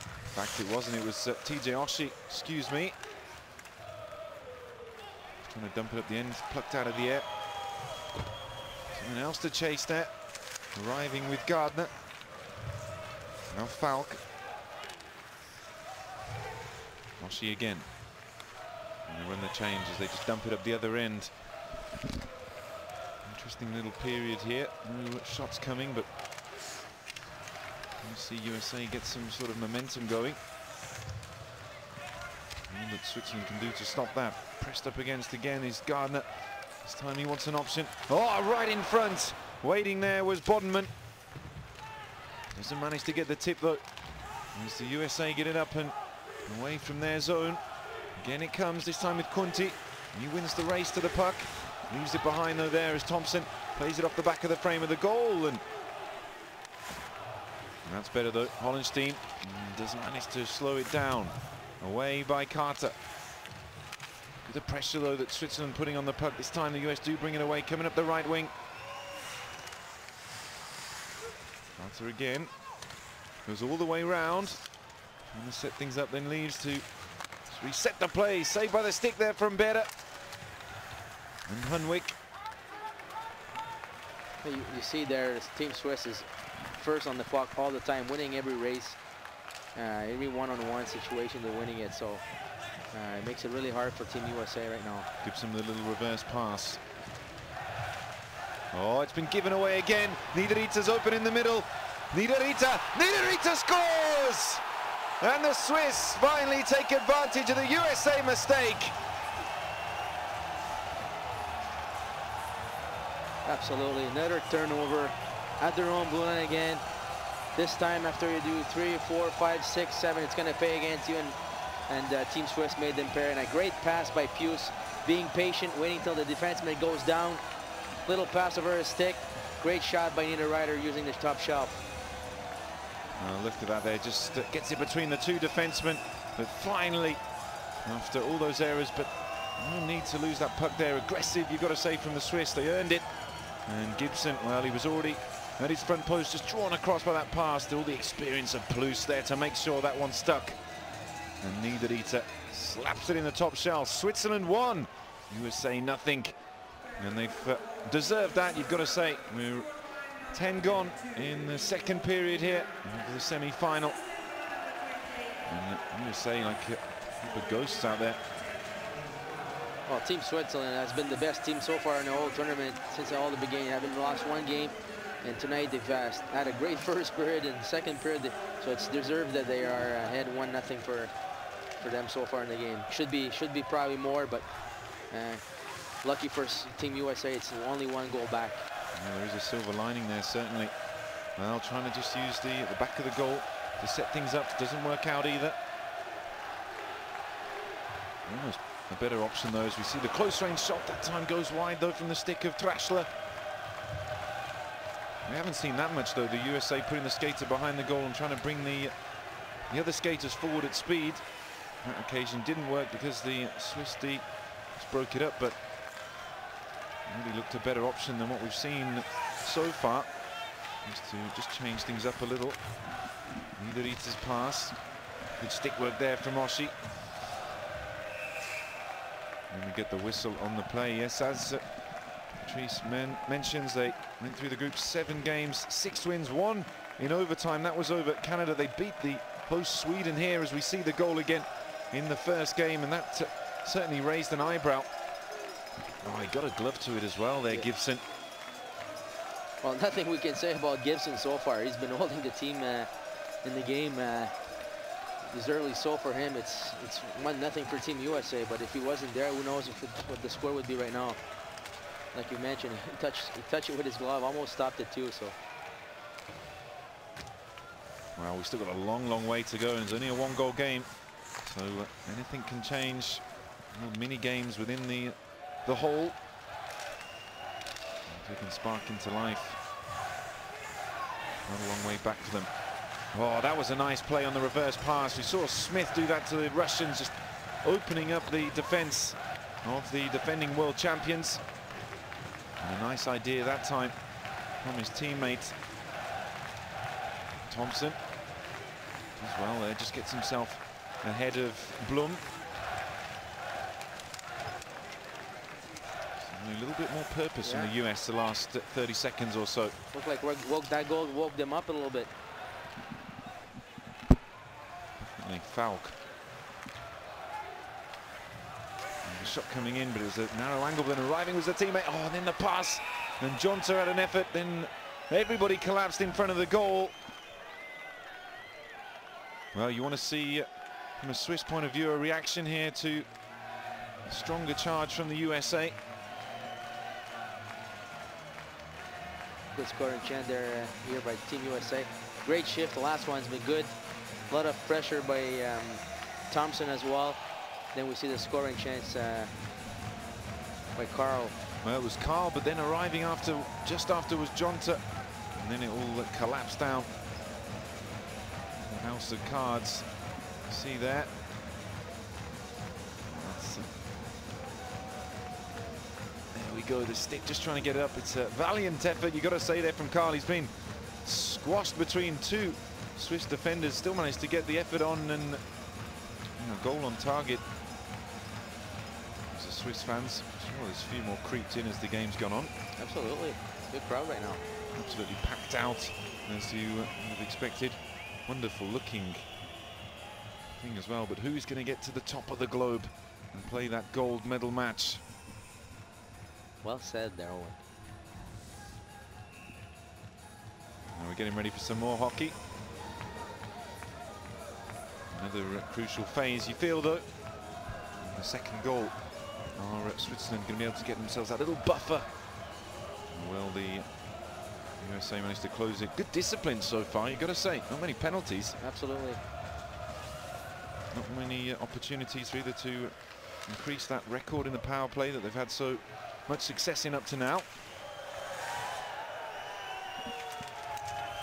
Speaker 1: In fact, it wasn't, it was TJ Oshie, excuse me. Trying to dump it at the end, plucked out of the air. Someone else to chase there. Arriving with Gardner. Now Falk. Oshie again. And they run the change as they just dump it up the other end. Interesting little period here. No shots coming, but you see USA get some sort of momentum going. All that Switzerland can do to stop that. Pressed up against again is Gardner. This time he wants an option. Oh, right in front. Waiting there was Bodenman. Doesn't manage to get the tip though. As the USA get it up and away from their zone. Again it comes, this time with Kunti. He wins the race to the puck. Leaves it behind though there as Thompson plays it off the back of the frame of the goal. And that's better though. Hollenstein doesn't manage to slow it down. Away by Carter. With the pressure though that Switzerland putting on the puck. This time the US do bring it away, coming up the right wing. Carter again. Goes all the way round. Trying to set things up, then leaves to reset the play. Saved by the stick there from Bera. And Hunwick.
Speaker 2: You see there, Team Swiss is first on the puck all the time, winning every race. every one-on-one situation they're winning it. So it makes it really hard for Team USA right now.
Speaker 1: Gives him the little reverse pass. Oh, it's been given away again. Niederreiter's open in the middle. Niederreiter scores! And the Swiss finally take advantage of the USA mistake.
Speaker 2: Absolutely, another turnover at their own blue line again. This time after you do 3, 4, 5, 6, 7, it's going to pay against you. And Team Swiss made them pay. And a great pass by Pius, being patient, waiting till the defenseman goes down. Little pass over his stick. Great shot by Niederreiter using the top shelf.
Speaker 1: Look at that there, just gets it between the two defensemen. But finally, after all those errors, but no need to lose that puck there. Aggressive, you've got to say, from the Swiss. They earned it. And Gibson, well, he was already at his front post, just drawn across by that pass. All the experience of Plus there to make sure that one stuck. And Niederreiter slaps it in the top shelf. Switzerland won, USA nothing. And they've deserved that, you've got to say. We're 10 gone in the second period here of the semi-final. And USA like a heap of ghosts out there.
Speaker 2: Well, Team Switzerland has been the best team so far in the whole tournament since all the beginning. Haven't lost one game, and tonight they've had a great first period and second period. So it's deserved that they are ahead 1-0 for them so far in the game. Should be probably more, but lucky for Team USA, it's only one goal back.
Speaker 1: Yeah, there is a silver lining there, certainly. Well, trying to just use the back of the goal to set things up. Doesn't work out either. Almost a better option, though, as we see the close-range shot. That time goes wide, though, from the stick of Trashler. We haven't seen that much, though, the USA putting the skater behind the goal and trying to bring the other skaters forward at speed. That occasion didn't work because the Swiss D just broke it up, but really looked a better option than what we've seen so far. Just change things up a little. Niederreiter's pass. Good stick work there from Oshie. And we get the whistle on the play. Yes, as Patrice mentions, they went through the group 7 games, 6 wins, 1 in overtime. That was over Canada. They beat the host Sweden here, as we see the goal again in the first game, and that certainly raised an eyebrow. Oh, he got a glove to it as well there, yeah. Gibson.
Speaker 2: Well, nothing we can say about Gibson so far. He's been holding the team in the game. Deservedly so for him. It's 1-0 for Team USA, but if he wasn't there, who knows what the score would be right now. Like you mentioned, he touched it with his glove, almost stopped it too. So.
Speaker 1: Well, we've still got a long way to go, and it's only a 1-goal game, so anything can change. Mini games within the hole. They can spark into life. Not a long way back for them. Oh, that was a nice play on the reverse pass. We saw Smith do that to the Russians, just opening up the defense of the defending world champions. And a nice idea that time from his teammate Thompson as well. There just gets himself ahead of Blum. A little bit more purpose from the US the last 30 seconds or so.
Speaker 2: Looked like that goal woke them up a little bit.
Speaker 1: Definitely Falk. And the shot coming in, but it was a narrow angle. Then arriving was the teammate. Oh, and then the pass. And Jonta had an effort. Then everybody collapsed in front of the goal. Well, you want to see, from a Swiss point of view, a reaction here to a stronger charge from the USA.
Speaker 2: Good scoring chance there here by Team USA. Great shift. The last one's been good. A lot of pressure by Thompson as well. Then we see the scoring chance by Carl.
Speaker 1: Well, it was Carl, but then arriving just after was Jonta, and then it all collapsed down. The house of cards. You see there. There we go. The stick just trying to get it up. It's a valiant effort, you got to say, there from Carl. He's been squashed between 2 Swiss defenders, still managed to get the effort on, and goal on target. As the Swiss fans, sure, there's a few more creeped in as the game's gone on.
Speaker 2: Absolutely, good crowd right now.
Speaker 1: Absolutely packed out, as you would have expected. Wonderful looking thing as well, but who's going to get to the top of the globe and play that gold medal match?
Speaker 2: Well said there, Owen.
Speaker 1: Now we're getting ready for some more hockey. Another crucial phase, you feel, though. The second goal. Are Switzerland going to be able to get themselves that little buffer? Well, the USA managed to close it. Good discipline so far, you've got to say. Not many penalties.
Speaker 2: Absolutely.
Speaker 1: Not many opportunities for either to increase that record in the power play that they've had so much success in up to now.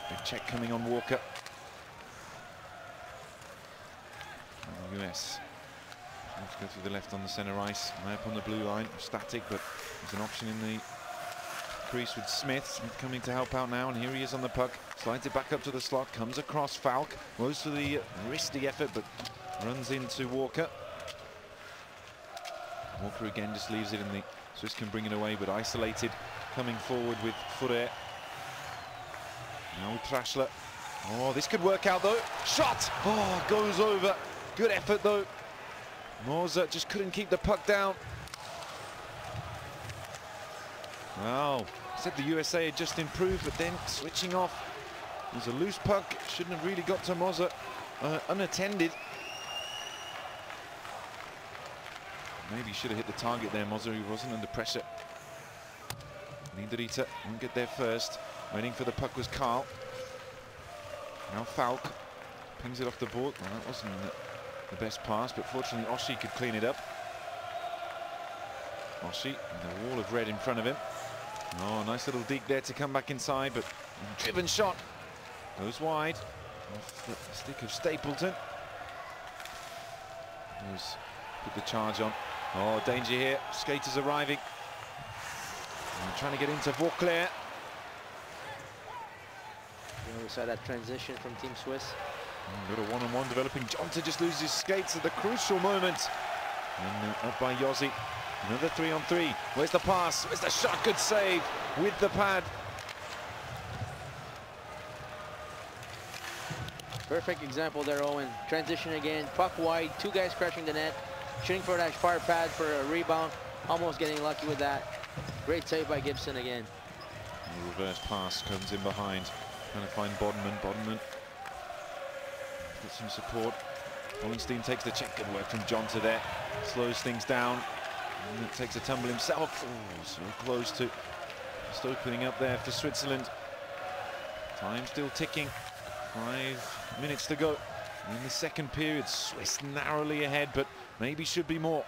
Speaker 1: Big check coming on Walker. And the US trying to go through the left on the center ice. Up on the blue line, static, but there's an option in the crease with Smith. Smith coming to help out now, and here he is on the puck. Slides it back up to the slot, comes across Falk. Goes for the risky effort, but runs into Walker. Walker again just leaves it, and the Swiss can bring it away, but isolated coming forward with Furet. Now with Trashler. Oh, this could work out though. Shot! Oh, goes over. Good effort though. Moser just couldn't keep the puck down. Well, said the USA had just improved, but then switching off. It was a loose puck. Shouldn't have really got to Moser unattended. Maybe should have hit the target there, Moser. He wasn't under pressure. Niederreiter won't get there first. Waiting for the puck was Carl. Now Falk pings it off the board. Well, that wasn't the best pass, but fortunately Oshie could clean it up. Oshie with a wall of red in front of him. Oh, nice little deke there to come back inside, but a driven shot goes wide off the stick of Stapleton. Put the charge on. Oh, danger here. Skaters arriving. And trying to get into Vauclair.
Speaker 2: We saw that transition from Team Swiss.
Speaker 1: Got a one-on-one developing. Jonta just loses his skates at the crucial moment. And up by Yossi. Another 3-on-3. Where's the pass? Where's the shot? Good save with the pad.
Speaker 2: Perfect example there, Owen. Transition again. Puck wide. Two guys crashing the net. Shooting for that far pad for a rebound. Almost getting lucky with that. Great save by Gibson again.
Speaker 1: The reverse pass comes in behind. Trying to find Bodman. Bodman gets some support. Hollenstein takes the check. Good work from Jonta there. Slows things down. And takes a tumble himself. Oh, so close to just opening up there for Switzerland. Time still ticking. 5 minutes to go in the second period. Swiss narrowly ahead, but maybe should be more.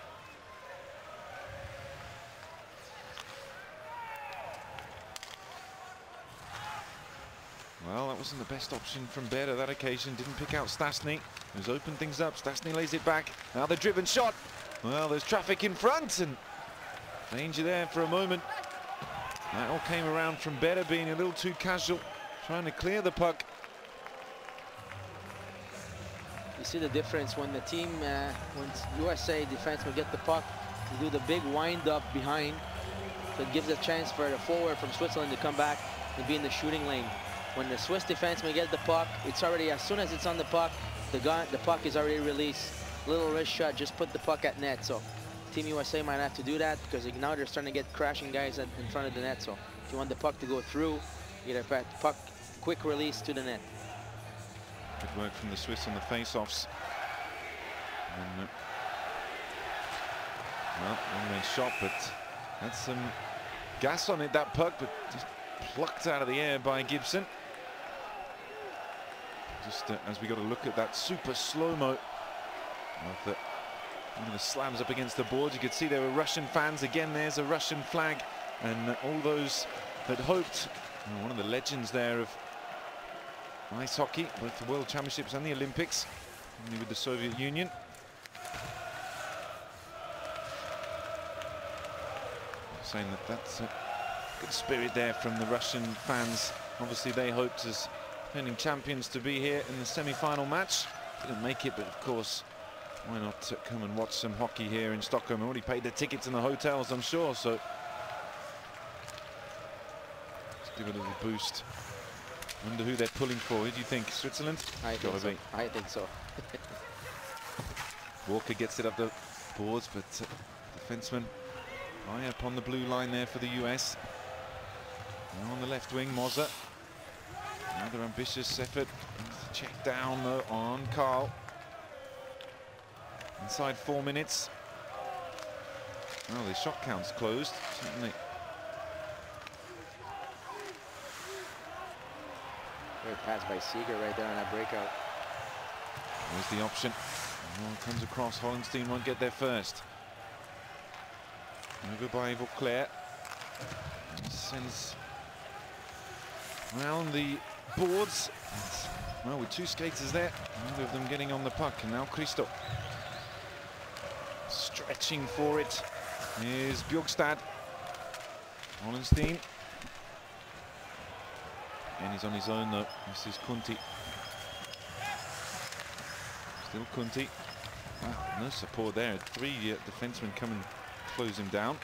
Speaker 1: Well, that wasn't the best option from Beda that occasion. Didn't pick out Stasny. Who's opened things up. Stasny lays it back. Now the driven shot. Well, there's traffic in front and danger there for a moment. That all came around from Beda being a little too casual, trying to clear the puck.
Speaker 2: You see the difference when the team, when USA defensemen get the puck, they do the big wind-up behind. So it gives a chance for the forward from Switzerland to come back and be in the shooting lane. When the Swiss defenseman get the puck, it's already, as soon as it's on the puck, the puck is already released. Little wrist shot, just put the puck at net. So Team USA might have to do that because now they're starting to get crashing guys in front of the net. So if you want the puck to go through, you get a puck, quick release to the net.
Speaker 1: Good work from the Swiss on the face-offs. Well, one-man shot, but had some gas on it, that puck, but just plucked out of the air by Gibson. Just as we got a look at that super slow-mo of one of the slams up against the board, you could see there were Russian fans. Again, there's a Russian flag, and all those that hoped, one of the legends there of ice hockey, both the World Championships and the Olympics, only with the Soviet Union. Saying that that's a good spirit there from the Russian fans. Obviously they hoped as defending champions to be here in the semi-final match. Didn't make it, but of course, why not come and watch some hockey here in Stockholm? Already paid their tickets in the hotels, I'm sure, so let's give it a little boost. Wonder who they're pulling for. Who do you think? Switzerland?
Speaker 2: I think so.
Speaker 1: Walker gets it up the boards, but defenseman high up on the blue line there for the US. Now on the left wing, Moser. Another ambitious effort. Check down though on Carl. Inside 4 minutes. Well, the shot count's closed, certainly.
Speaker 2: Great pass by Seeger right there on that breakout.
Speaker 1: There's the option. Oh, comes across. Hollenstein won't get there first. Over by Vauclair. Sends round the boards. Well, with 2 skaters there, neither of them getting on the puck. And now Christo. Stretching for it is Bjorkstad. Hollenstein. And he's on his own though. This is Kunti. Still Kunti. Ah, no support there. 3 defensemen come and close him down.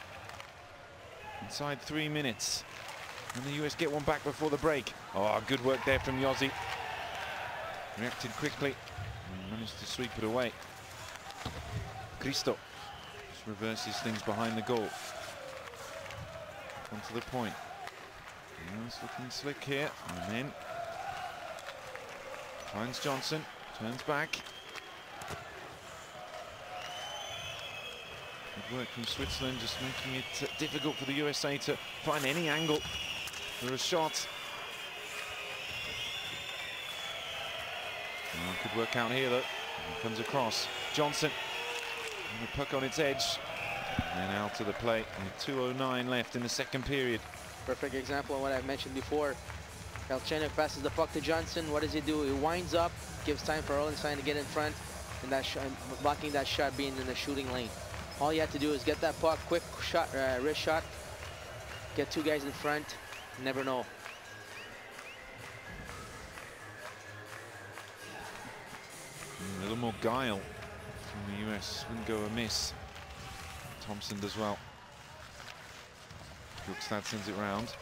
Speaker 1: Inside 3 minutes. And the US get one back before the break. Oh, good work there from Yossi. Reacted quickly and managed to sweep it away. Christo just reverses things behind the goal. Onto the point. It's looking slick here. And then finds Johnson. Turns back. Good work from Switzerland, just making it difficult for the USA to find any angle for a shot. Well, good work out here though. And comes across. Johnson. And the puck on its edge. And then out to the play. With 2:09 left in the second period.
Speaker 2: Perfect example of what I've mentioned before. Galchenyuk passes the puck to Johnson. What does he do? He winds up, gives time for Hollenstein to get in front, and that blocking that shot being in the shooting lane. All you have to do is get that puck, quick shot, wrist shot, get 2 guys in front, never know.
Speaker 1: A little more guile from the US, wouldn't go amiss. Thompson does well. Bjorkstad sends it round.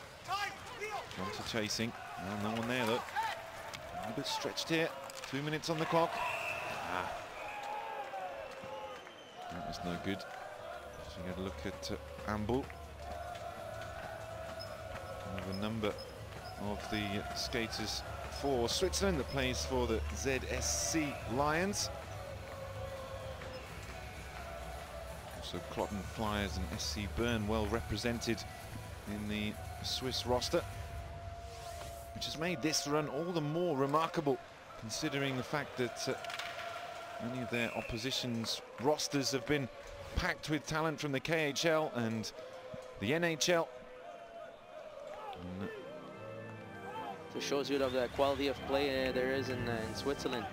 Speaker 1: Johnson chasing. Well, no one there though. A little bit stretched here. 2 minutes on the clock. Ah. That was no good. So you had a look at Amble. A number of the skaters for Switzerland that plays for the ZSC Lions. Also Clotten Flyers and SC Bern well represented in the Swiss roster, which has made this run all the more remarkable considering the fact that many of their opposition's rosters have been packed with talent from the KHL and the NHL.
Speaker 2: It shows you of the quality of play there is in Switzerland.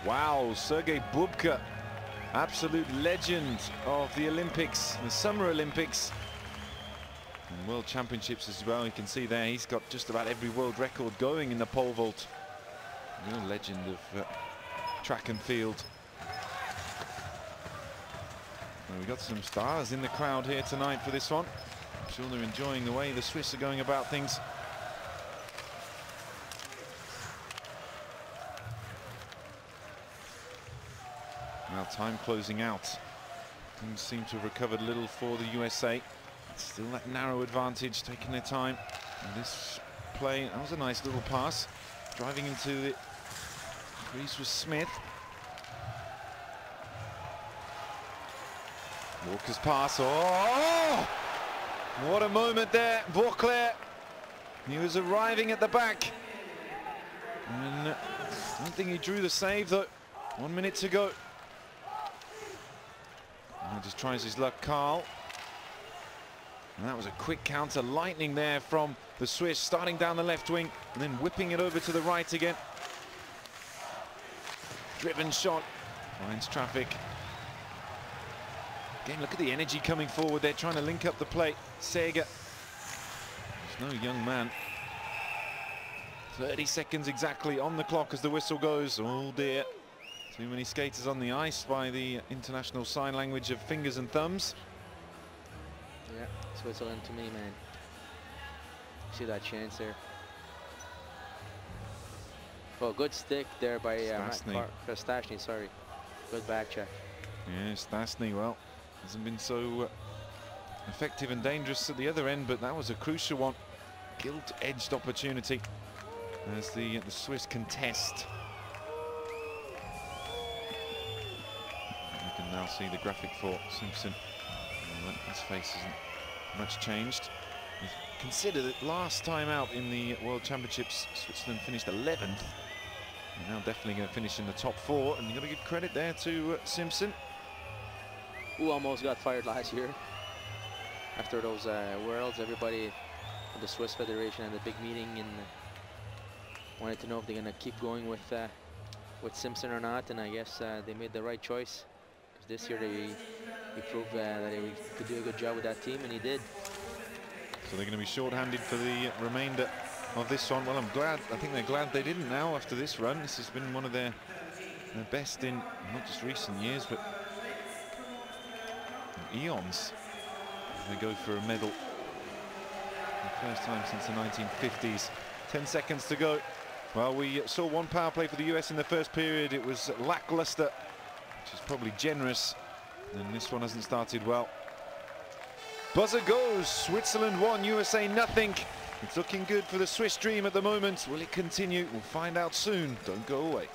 Speaker 1: Wow, Sergei Bubka, absolute legend of the Olympics, the Summer Olympics, and World Championships as well. You can see there he's got just about every world record going in the pole vault. Real legend of track and field. Well, we got some stars in the crowd here tonight for this one. I'm sure they're enjoying the way the Swiss are going about things. Now time closing out. Things seem to have recovered a little for the USA. Still that narrow advantage, taking their time. And this play, that was a nice little pass. Driving into the crease was Smith. Walker's pass. Oh! What a moment there, Vauclair. He was arriving at the back. And I don't think he drew the save though. 1 minute to go. And just tries his luck, Carl. And that was a quick counter, lightning there from the Swiss, starting down the left wing and then whipping it over to the right again. Driven shot, finds traffic. Again, look at the energy coming forward. They're trying to link up the play. Sega, there's no young man. 30 seconds exactly on the clock as the whistle goes. Oh dear. Too many skaters on the ice by the international sign language of fingers and thumbs.
Speaker 2: Yeah, Switzerland to me, man. See that chance there. Well, good stick there by Stastny, sorry. Good back check.
Speaker 1: Yes, Stasny, well, hasn't been so effective and dangerous at the other end, but that was a crucial one. Gilt-edged opportunity as the Swiss contest. You can now see the graphic for Simpson. His face isn't much changed. Consider that last time out in the World Championships, Switzerland finished 11th. They're now definitely going to finish in the top 4, and you've got to give credit there to Simpson,
Speaker 2: who almost got fired last year. After those Worlds, everybody at the Swiss Federation had a big meeting and wanted to know if they're going to keep going with Simpson or not, and I guess they made the right choice. This year he proved that he could do a good job with that team, and he did.
Speaker 1: So they're going to be short-handed for the remainder of this one. Well, I think they're glad they didn't now after this run. This has been one of their best in not just recent years, but eons. They go for a medal. The first time since the 1950s. 10 seconds to go. Well, we saw one power play for the US in the first period. It was lackluster, which is probably generous. And this one hasn't started well. Buzzer goes. Switzerland 1, USA nothing. It's looking good for the Swiss dream at the moment. Will it continue? We'll find out soon. Don't go away.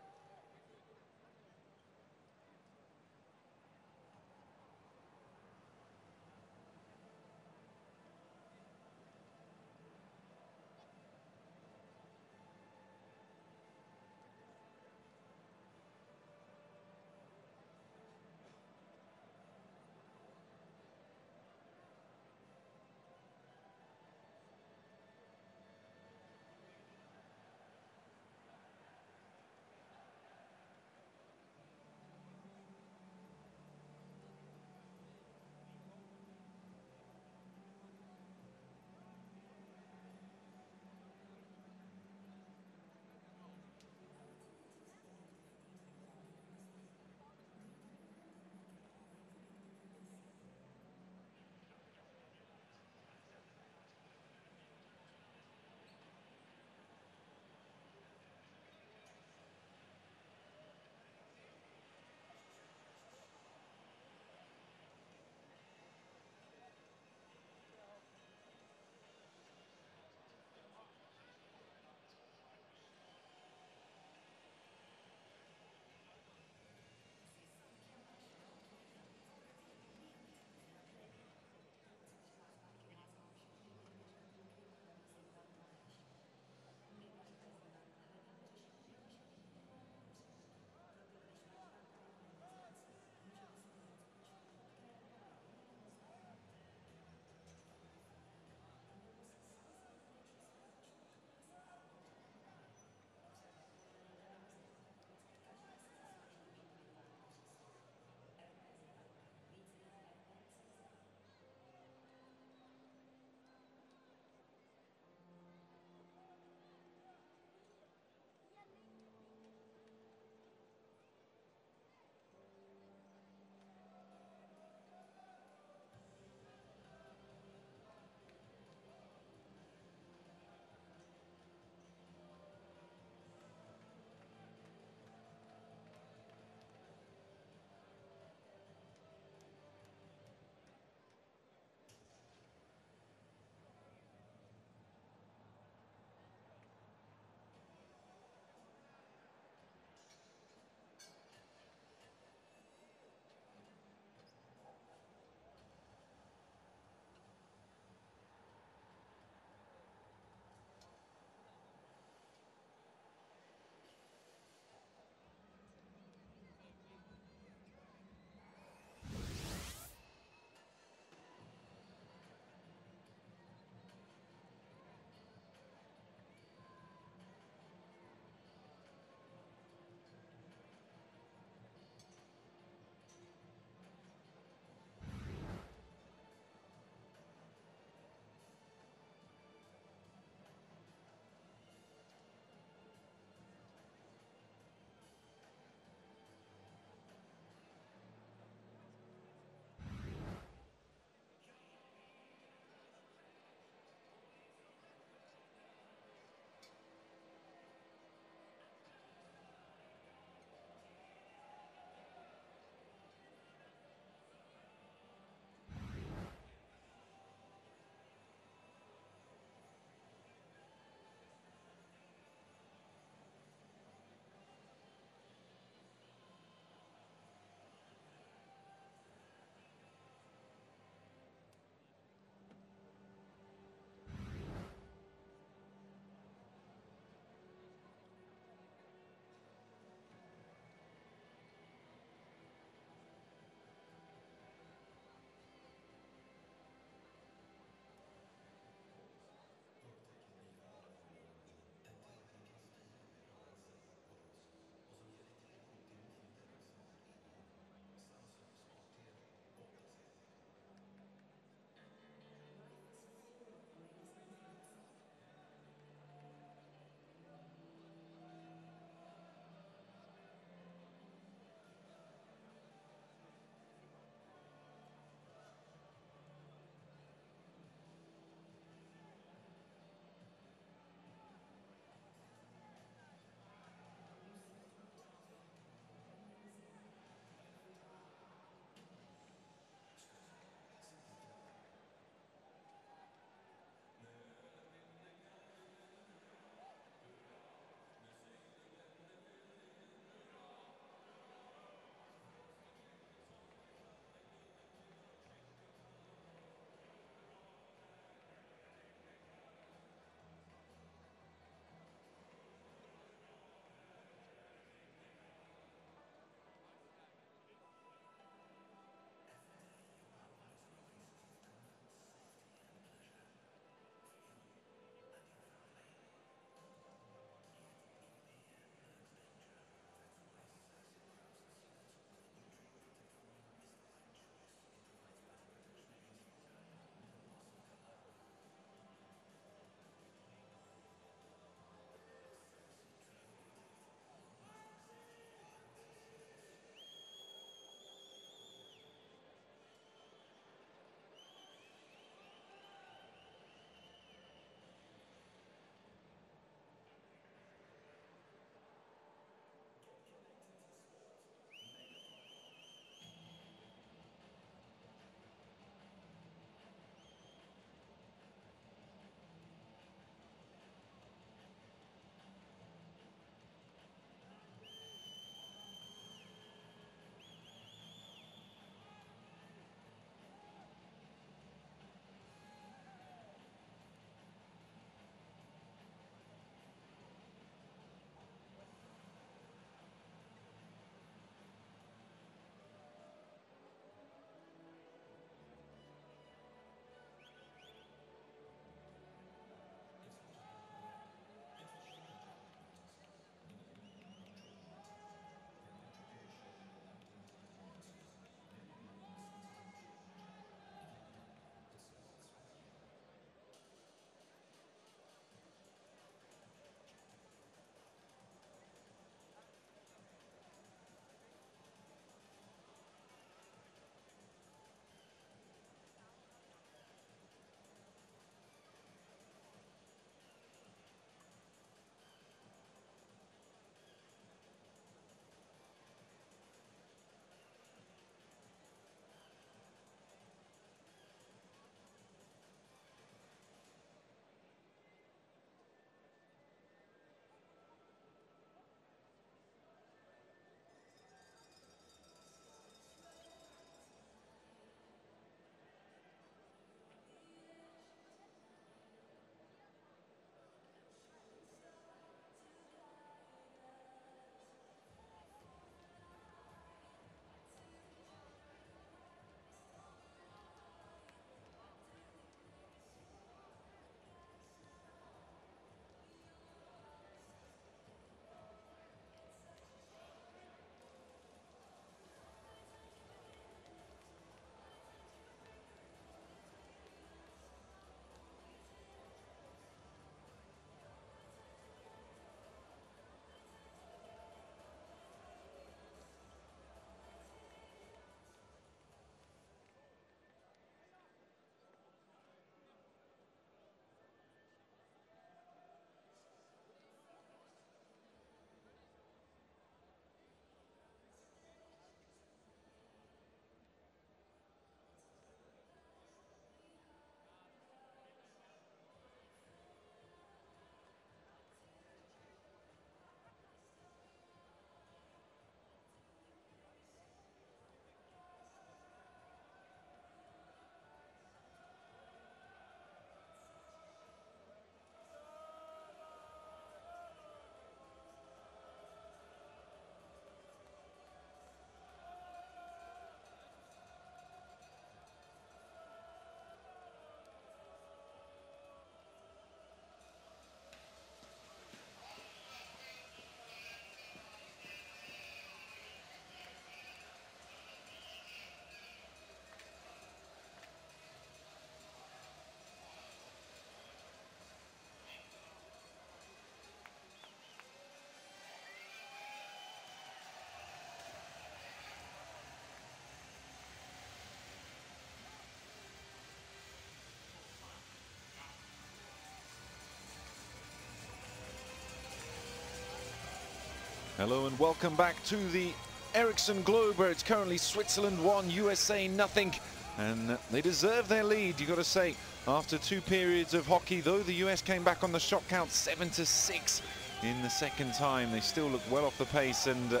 Speaker 1: Hello and welcome back to the Ericsson Globe, where it's currently Switzerland 1, USA nothing. And they deserve their lead, you got to say, after 2 periods of hockey. Though the US came back on the shot count 7-6 in the second time, they still look well off the pace. And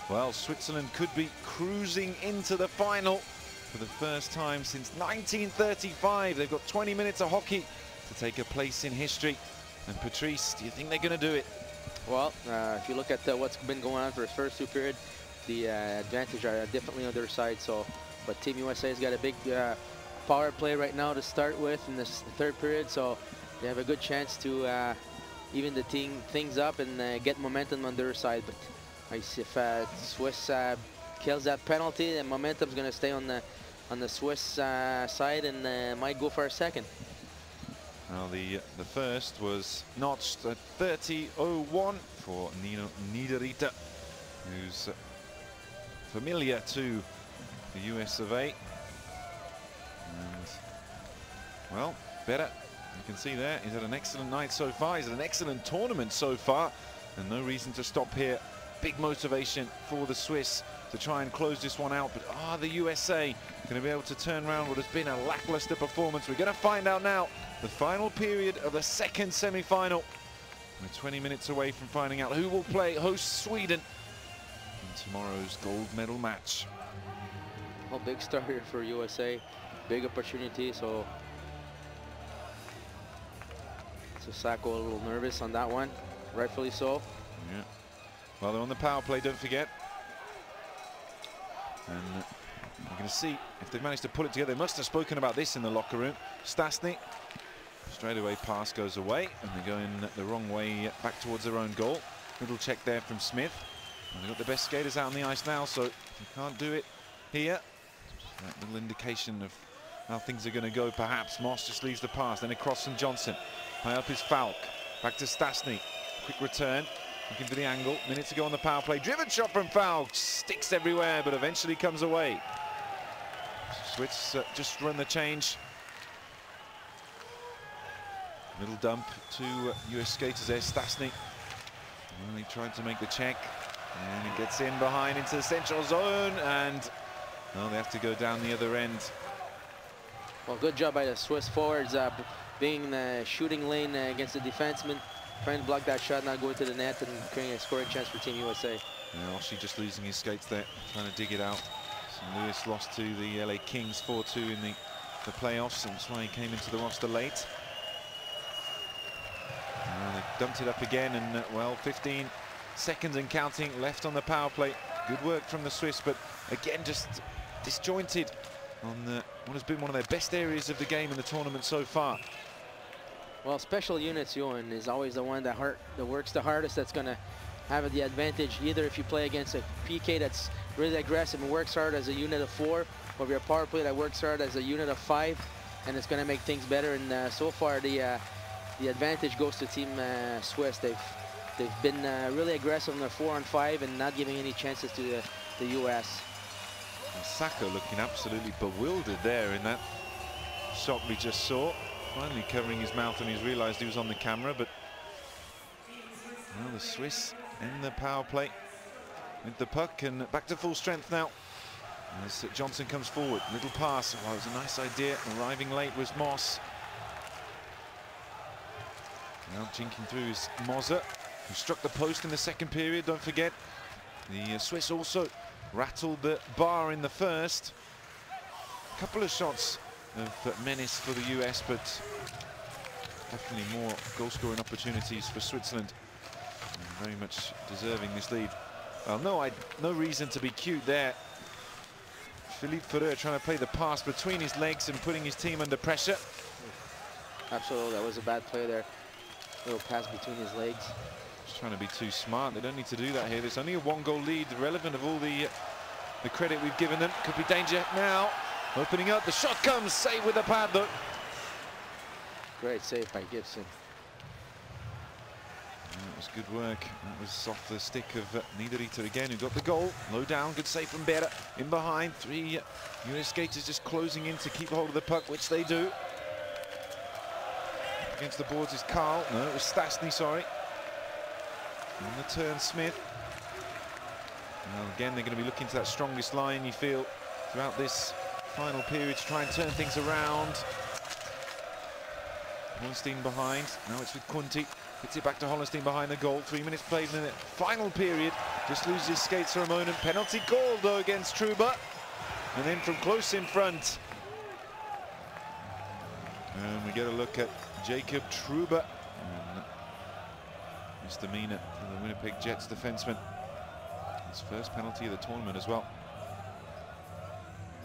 Speaker 1: well, Switzerland could be cruising into the final for the first time since 1935. They've got 20 minutes of hockey to take a place in history. And Patrice, do you think they're going to do it?
Speaker 2: Well, if you look at what's been going on for the first 2 periods, the advantage are definitely on their side. So, but Team USA's got a big power play right now to start with in this 3rd period. So they have a good chance to even the things up and get momentum on their side. But if Swiss kills that penalty, the momentum's going to stay on the Swiss side and might go for a second.
Speaker 1: Well, the first was notched at 30:01 for Nino Niederreiter, who's familiar to the US of A. And, well, better. You can see there, he's had an excellent night so far. He's had an excellent tournament so far, and no reason to stop here. Big motivation for the Swiss to try and close this one out. But are the USA going to be able to turn around what has been a lackluster performance? We're going to find out now. The final period of the 2nd semi-final. We're 20 minutes away from finding out who will play host Sweden in tomorrow's gold medal match.
Speaker 2: Well, big start here for USA. Big opportunity. So Sacco a little nervous on that one. Rightfully so.
Speaker 1: Yeah. Well, they're on the power play, don't forget. And we're going to see if they've managed to pull it together. They must have spoken about this in the locker room. Stastny, straight away pass goes away, and they're going the wrong way back towards their own goal. Little check there from Smith. And they've got the best skaters out on the ice now, so if you can't do it here, that little indication of how things are going to go perhaps. Moss just leaves the pass, then across from Johnson. High up is Falk. Back to Stastny. Quick return. Looking for the angle. Minute to go on the power play. Driven shot from Falk. Sticks everywhere, but eventually comes away. Swiss just run the change. Little dump to US skaters there. Stastny. Well, he tried to make the check. And it gets in behind into the central zone. And well, they have to go down the other end.
Speaker 2: Well, good job by the Swiss forwards being in the shooting lane against the defenseman. Trying to block that shot, not going to the net, and creating a scoring chance for Team USA.
Speaker 1: Yeah, Oshie just losing his skates there, trying to dig it out. So Lewis lost to the LA Kings 4-2 in the playoffs, and that's why he came into the roster late. They dumped it up again, and well, 15 seconds and counting left on the power play. Good work from the Swiss, but again, just disjointed on what has been one of their best areas of the game in the tournament so far.
Speaker 2: Well, special units, Johan, is always the one that works the hardest, that's going to have the advantage. Either if you play against a PK that's really aggressive and works hard as a unit of 4, or if you're a power play that works hard as a unit of 5, and it's going to make things better. And so far, the advantage goes to Team Swiss. They've been really aggressive on their 4-on-5 and not giving any chances to the US.
Speaker 1: Sacco looking absolutely bewildered there in that shot we just saw. Finally covering his mouth when he's realized he was on the camera, but well, the Swiss in the power play with the puck, and back to full strength now as Johnson comes forward. Little pass. Oh, it was a nice idea. Arriving late was Moss. Now jinking through is Moser, who struck the post in the 2nd period. Don't forget, the Swiss also rattled the bar in the first. A couple of shots of menace for the US, but definitely more goal-scoring opportunities for Switzerland. And very much deserving this lead. Well, no reason to be cute there. Philippe Ferrer trying to play the pass between his legs and putting his team under pressure.
Speaker 2: Absolutely, that was a bad play there. Little pass between his legs.
Speaker 1: Just trying to be too smart. They don't need to do that here. There's only a 1-goal lead, relevant of all the credit we've given them. Could be danger now. Opening up, the shot comes, save with the pad though.
Speaker 2: Great save by Gibson.
Speaker 1: That was good work. That was off the stick of Niederreiter again, who got the goal. Low down, good save from Berra. In behind, 3 US skaters just closing in to keep hold of the puck, which they do. Against the boards is Carl. No, it was Stastny, sorry. On the turn, Smith. Well, again, they're going to be looking to that strongest line, you feel, throughout this final period to try and turn things around. Hollenstein behind. Now it's with Kunti. Gets it back to Hollenstein behind the goal. 3 minutes played in the final period. Just loses his skates for a moment. Penalty goal, though, against Truba. And then from close in front. And we get a look at Jacob Truba. And misdemeanor for the Winnipeg Jets defenseman. His first penalty of the tournament as well.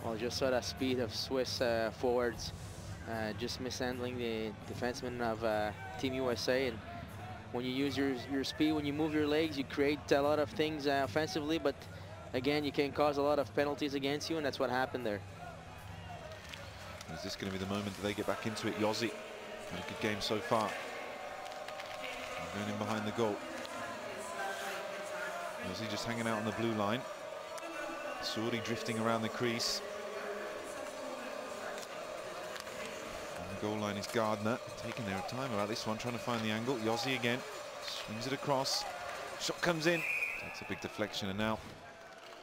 Speaker 2: Well, just saw that speed of Swiss forwards. Just mishandling the defenseman of Team USA. And when you use your speed, when you move your legs, you create a lot of things offensively, but again, you can cause a lot of penalties against you, and that's what happened there.
Speaker 1: Is this going to be the moment that they get back into it? Yossi, had a good game so far. Going in behind the goal. Yossi just hanging out on the blue line. Suri drifting around the crease. On the goal line is Gardner, taking their time about this one, trying to find the angle. Yossi again, swings it across. Shot comes in. That's a big deflection, and now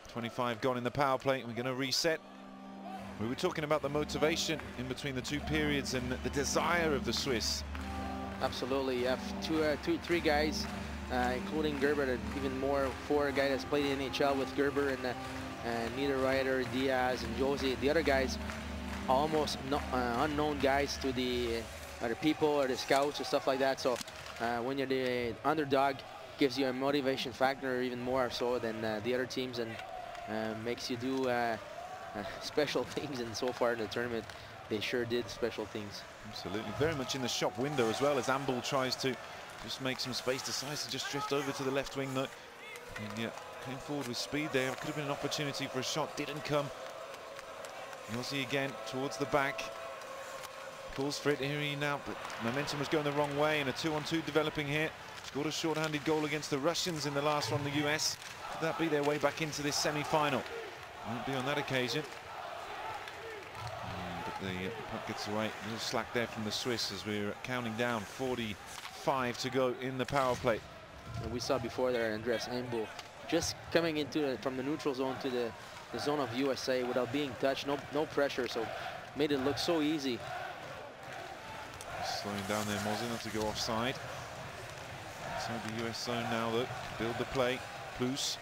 Speaker 1: 25 gone in the power play, and we're going to reset. We were talking about the motivation in between the two periods and the desire of the Swiss.
Speaker 2: Absolutely, you have three guys, including Gerber, and even more, 4 guys that's played in NHL with Gerber and Niederreiter, Diaz, and Josie. The other guys, almost unknown guys to the other people or the scouts or stuff like that. So when you're the underdog, gives you a motivation factor even more so than the other teams, and makes you do special things. And so far in the tournament, they sure did special things.
Speaker 1: Absolutely, very much in the shop window as well, as Amble tries to just make some space, decides to just drift over to the left wing though. And yeah, came forward with speed there. Could have been an opportunity for a shot, didn't come. Yossi again towards the back. Pulls for it here now, but momentum was going the wrong way, and a 2-on-2 developing here. Scored a short-handed goal against the Russians in the last one, the US. Could that be their way back into this semi-final? Won't be on that occasion. But the puck gets away. A little slack there from the Swiss as we're counting down. 45 to go in the power play.
Speaker 2: And we saw before there Andres Embu just coming into from the neutral zone to the zone of USA without being touched, no pressure, so made it look so easy.
Speaker 1: Slowing down there, Mosin, not to go offside. Inside the US zone now, though. Build the play. Plus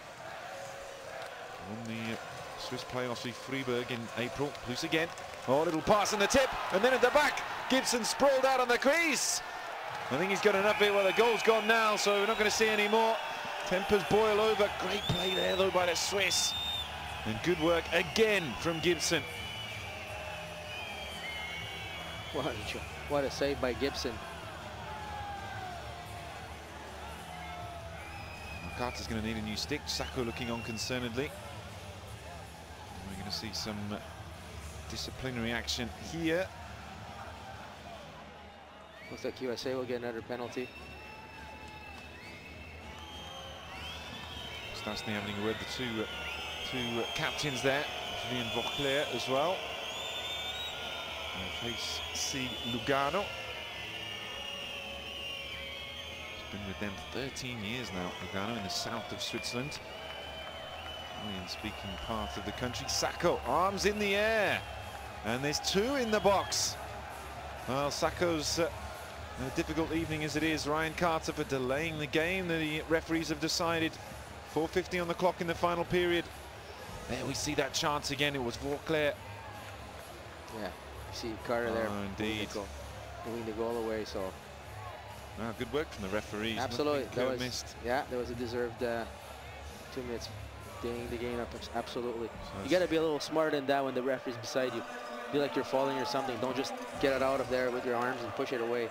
Speaker 1: won the Swiss playoffs with Freiburg in April. Plus again. Oh, little pass on the tip, and then at the back, Gibson sprawled out on the crease. I think he's got enough here. Well, the goal's gone now, so we're not going to see any more. Tempers boil over. Great play there, though, by the Swiss. And good work again from Gibson.
Speaker 2: What a save by Gibson.
Speaker 1: Carter's going to need a new stick. Sacco looking on concernedly. We're going to see some disciplinary action here.
Speaker 2: Looks like USA will get another penalty.
Speaker 1: Stasny having a word the two captains there, Julien Vauclair as well. And face C. Lugano. He's been with them 13 years now, Lugano, in the south of Switzerland. Italian-speaking part of the country. Sacco, arms in the air. And there's 2 in the box. Well, Sacco's a difficult evening as it is. Ryan Carter for delaying the game. The referees have decided 4:50 on the clock in the final period. There we see that chance again. It was Vauclair.
Speaker 2: Yeah, you see Carter there.
Speaker 1: Oh, indeed.
Speaker 2: Moving the goal away, so.
Speaker 1: Wow, good work from the referees.
Speaker 2: Absolutely.
Speaker 1: That was missed.
Speaker 2: Yeah, there was a deserved 2 minutes dinging the game up. Absolutely.
Speaker 1: So
Speaker 2: You got to be a little smarter than that when the referee's beside you. Be like you're falling or something. Don't just get it out of there with your arms and push it away.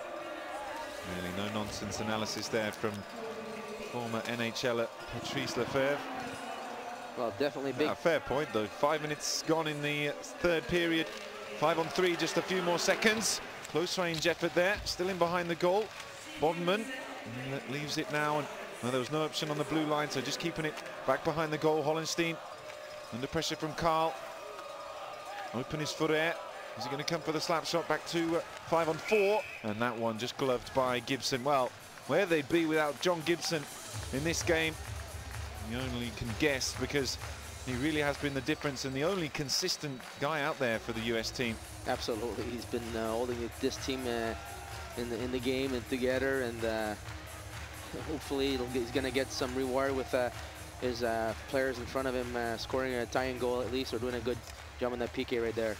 Speaker 1: Really no nonsense analysis there from former NHLer Patrice Lefebvre.
Speaker 2: Well, definitely big.
Speaker 1: Fair point though. 5 minutes gone in the third period. 5-on-3, just a few more seconds. Close range effort there. Still in behind the goal. Bodman leaves it now, and well, there was no option on the blue line, so just keeping it back behind the goal. Hollenstein under pressure from Carl. Open his foot air. Is he going to come for the slap shot? Back to 5-on-4, and that one just gloved by Gibson. Well, where they'd be without John Gibson in this game. You only can guess, because he really has been the difference and the only consistent guy out there for the US team.
Speaker 2: Absolutely, he's been holding this team in the game and together, and hopefully he's going to get some reward with his players in front of him scoring a tying goal at least, or doing a good job on that PK right there.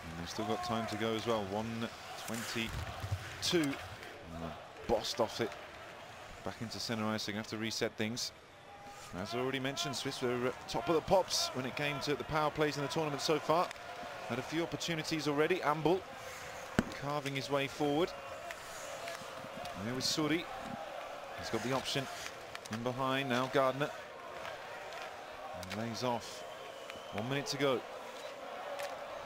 Speaker 1: And they've still got time to go as well. 1:22. Bossed off it back into center ice. They're going to have to reset things. As already mentioned, Swiss were top of the pops when it came to the power plays in the tournament so far. Had a few opportunities already. Ambul carving his way forward. And there was Suri. He's got the option in behind now. Gardner and lays off. 1 minute to go.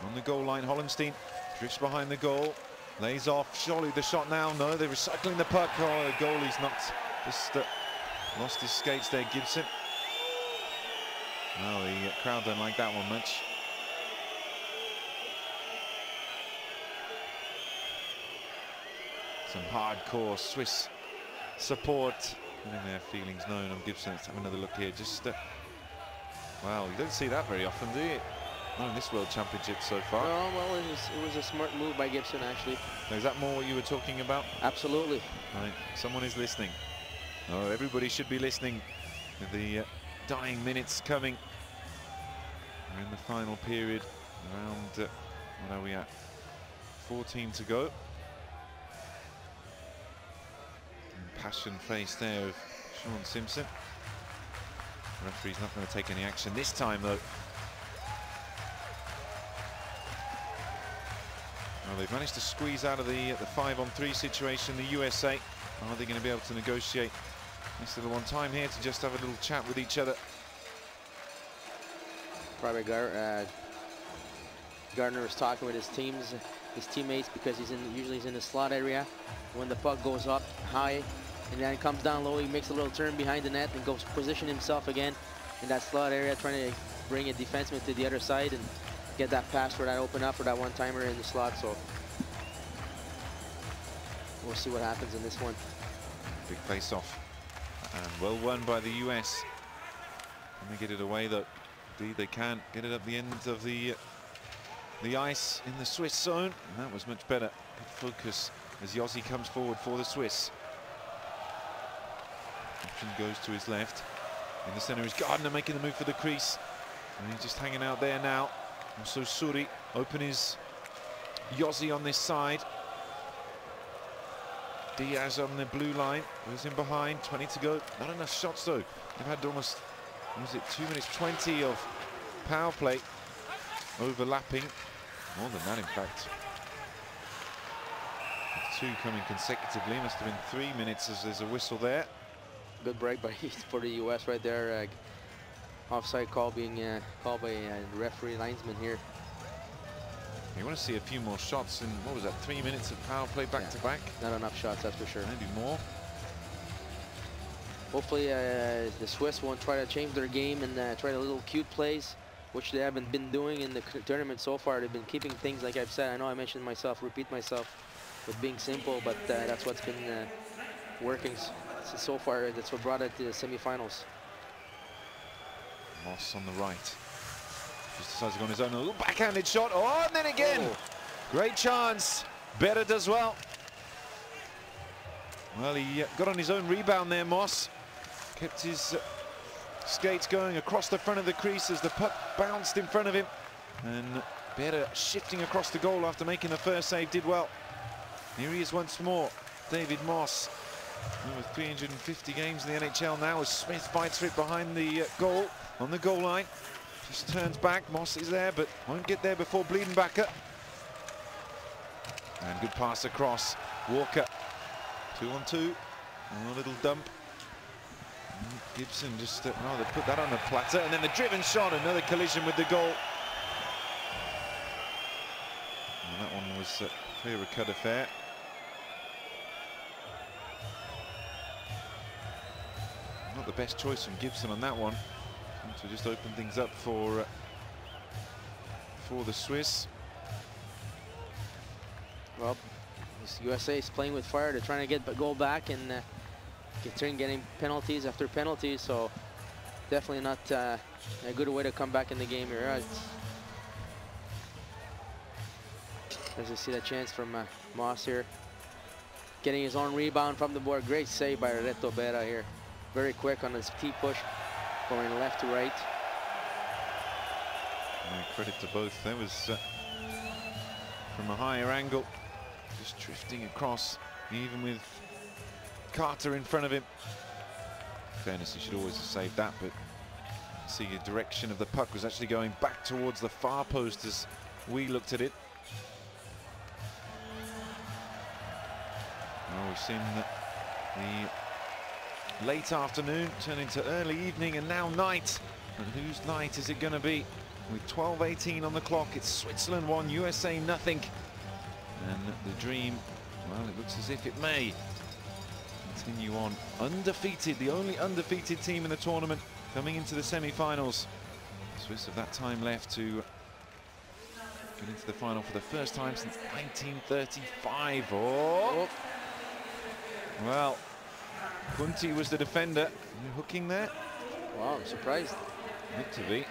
Speaker 1: On the goal line, Hollenstein drifts behind the goal. Lays off. Surely the shot now. No, they're recycling the puck. Oh, the goalie's not. Just lost his skates there, Gibson. No, the crowd don't like that one much. Some hardcore Swiss support, getting their feelings known on Gibson. Let's have another look here. Just, wow, you don't see that very often, do you? Not in this World Championship so far.
Speaker 2: No, well, it was a smart move by Gibson, actually.
Speaker 1: Now, is that more what you were talking about?
Speaker 2: Absolutely.
Speaker 1: Right, someone is listening. Oh, everybody should be listening. With the dying minutes coming. We're in the final period. Around, what are we at? 14 to go. Passion face there of Sean Simpson. The referee's not going to take any action this time, though. Well, they've managed to squeeze out of the 5-on-3 situation, the USA. Are they going to be able to negotiate this little one? Time here to just have a little chat with each other.
Speaker 2: Probably Gardner was talking with his teammates, because usually he's in the slot area. When the puck goes up high and then it comes down low, he makes a little turn behind the net and goes position himself again in that slot area, trying to bring a defenseman to the other side and get that pass for that open up for that one-timer in the slot. So we'll see what happens in this one.
Speaker 1: Big face-off, and well won by the US. Can they get it away, though? Indeed they can. Get it up the end of the ice in the Swiss zone, and that was much better. Good focus as Yossi comes forward for the Swiss. Option goes to his left. In the center is Gardner making the move for the crease, and he's just hanging out there now. Also Suri. Open is Yossi on this side. Diaz on the blue line, goes in behind. 20 to go. Not enough shots, though. They've had almost, was it 2 minutes 20 of power play overlapping. More than that, in fact. 2 coming consecutively. Must have been 3 minutes as there's a whistle there.
Speaker 2: Good break for the US right there. Offside call being called by the referee linesman here.
Speaker 1: You want to see a few more shots in, what was that, 3 minutes of power play back to back?
Speaker 2: Not enough shots, that's for sure.
Speaker 1: Maybe more.
Speaker 2: Hopefully the Swiss won't try to change their game and try the little cute plays, which they haven't been doing in the tournament so far. They've been keeping things, like I've said, I know I mentioned myself, repeat myself, with being simple, but that's what's been working so far. That's what brought it to the semifinals.
Speaker 1: Moss on the right. Just decides to go on his own. A little backhanded shot. Oh, and then again. Oh. Great chance. Better does well. Well, he got on his own rebound there, Moss. Kept his skates going across the front of the crease as the puck bounced in front of him. And Better shifting across the goal after making the first save did well. Here he is once more. David Moss. With 350 games in the NHL now, as Smith fights for it behind the goal, on the goal line. Just turns back. Moss is there, but won't get there before Bleedenbacher. And good pass across. Walker. 2-on-2. A little dump. Gibson just, oh, they put that on the platter. And then the driven shot, another collision with the goal. And that one was a clear-cut affair. Not the best choice from Gibson on that one. To just open things up for the Swiss.
Speaker 2: Well, USA is playing with fire. They're trying to get the goal back, and getting penalties after penalties, so definitely not a good way to come back in the game here. As you see that chance from Moss here, getting his own rebound from the board. Great save by Reto Berra here. Very quick on his T-push, going left to right.
Speaker 1: Yeah, credit to both. That was from a higher angle, just drifting across, even with Carter in front of him. In fairness, he should always have saved that, but see the direction of the puck was actually going back towards the far post as we looked at it. Well, we've seen the late afternoon turn into early evening and now night. And whose night is it going to be? With 12:18 on the clock, it's Switzerland 1, USA nothing. And the dream, well, it looks as if it may continue on. Undefeated, the only undefeated team in the tournament coming into the semi-finals. Swiss have that time left to get into the final for the first time since 1935. Oh! Well, Kunti was the defender. Hooking there.
Speaker 2: Wow, I'm surprised.
Speaker 1: Looked to be.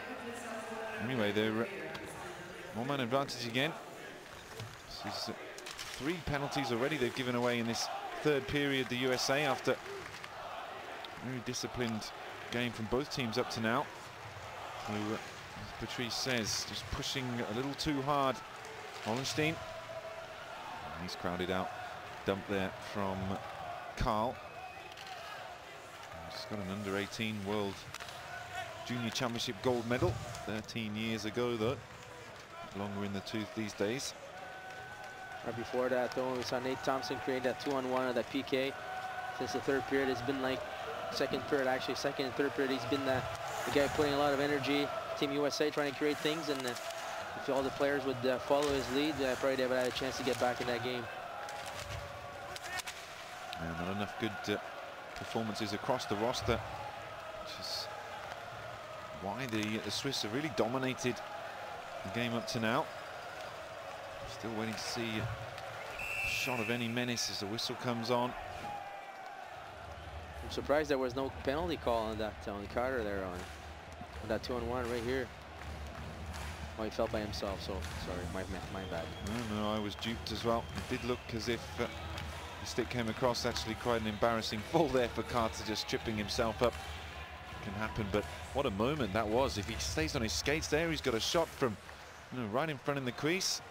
Speaker 1: Anyway, they're one-man advantage again. This is 3 penalties already they've given away in this third period, the USA, after a very disciplined game from both teams up to now. So, as Patrice says, just pushing a little too hard. Hollenstein. He's crowded out. Dump there from Carl. He's got an under-18 World Junior Championship gold medal 13 years ago, though. Longer in the tooth these days.
Speaker 2: Right before that, though, we saw Nate Thompson create that 2-on-1 of that PK. Since the third period, it's been like second and third period, he's been the guy putting a lot of energy. Team USA trying to create things, and if all the players would follow his lead, probably they would have had a chance to get back in that game.
Speaker 1: And not enough good performances across the roster, which is why the Swiss have really dominated the game up to now. Still waiting to see a shot of any menace as the whistle comes on.
Speaker 2: I'm surprised there was no penalty call on that on Carter there on that 2-on-1 right here. Oh, he fell by himself, so sorry, my bad.
Speaker 1: No, I was duped as well. It did look as if the stick came across. Actually quite an embarrassing fall there for Carter, just tripping himself up. Can happen, but what a moment that was. If he stays on his skates there, he's got a shot from right in front in the crease.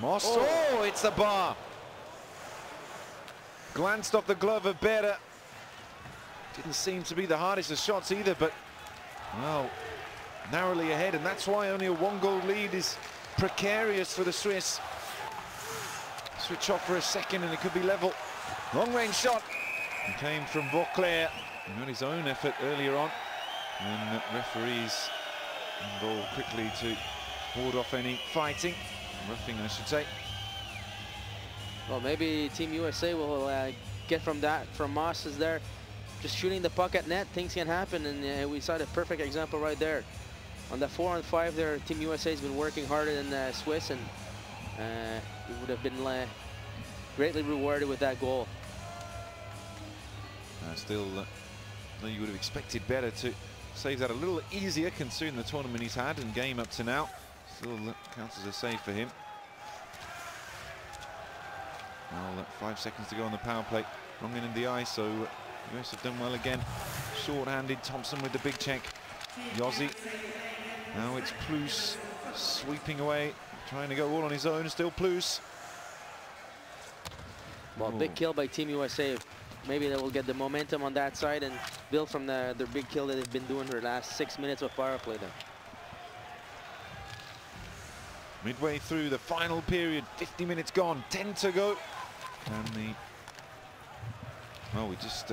Speaker 1: Moss, oh, it's the bar. Glanced off the glove of Berra. Didn't seem to be the hardest of shots either, but well, narrowly ahead, and that's why only a 1-goal lead is precarious for the Swiss. Switch off for a second and it could be level. Long range shot. It came from Vauclair. He got his own effort earlier on, and referees involved quickly to ward off any fighting. Roughing, I should say.
Speaker 2: Well, maybe Team USA will get from that, from Moss is there, just shooting the puck at net, things can happen, and we saw the perfect example right there. On the 4-on-5 there, Team USA has been working harder than the Swiss, and it would have been greatly rewarded with that goal.
Speaker 1: Still, you would have expected Berra to save that a little easier considering the tournament he's had and game up to now. Still counts as a save for him. Well, 5 seconds to go on the power play. Wrong end of the ice, so US have done well again. Short-handed, Thompson with the big check. Yossi. Now it's Plus sweeping away, trying to go all on his own. Still Plus.
Speaker 2: Well, big kill by Team USA. Maybe they will get the momentum on that side and build from their big kill that they've been doing for the last 6 minutes of power play there.
Speaker 1: Midway through the final period, 50 minutes gone, 10 to go. And well, we just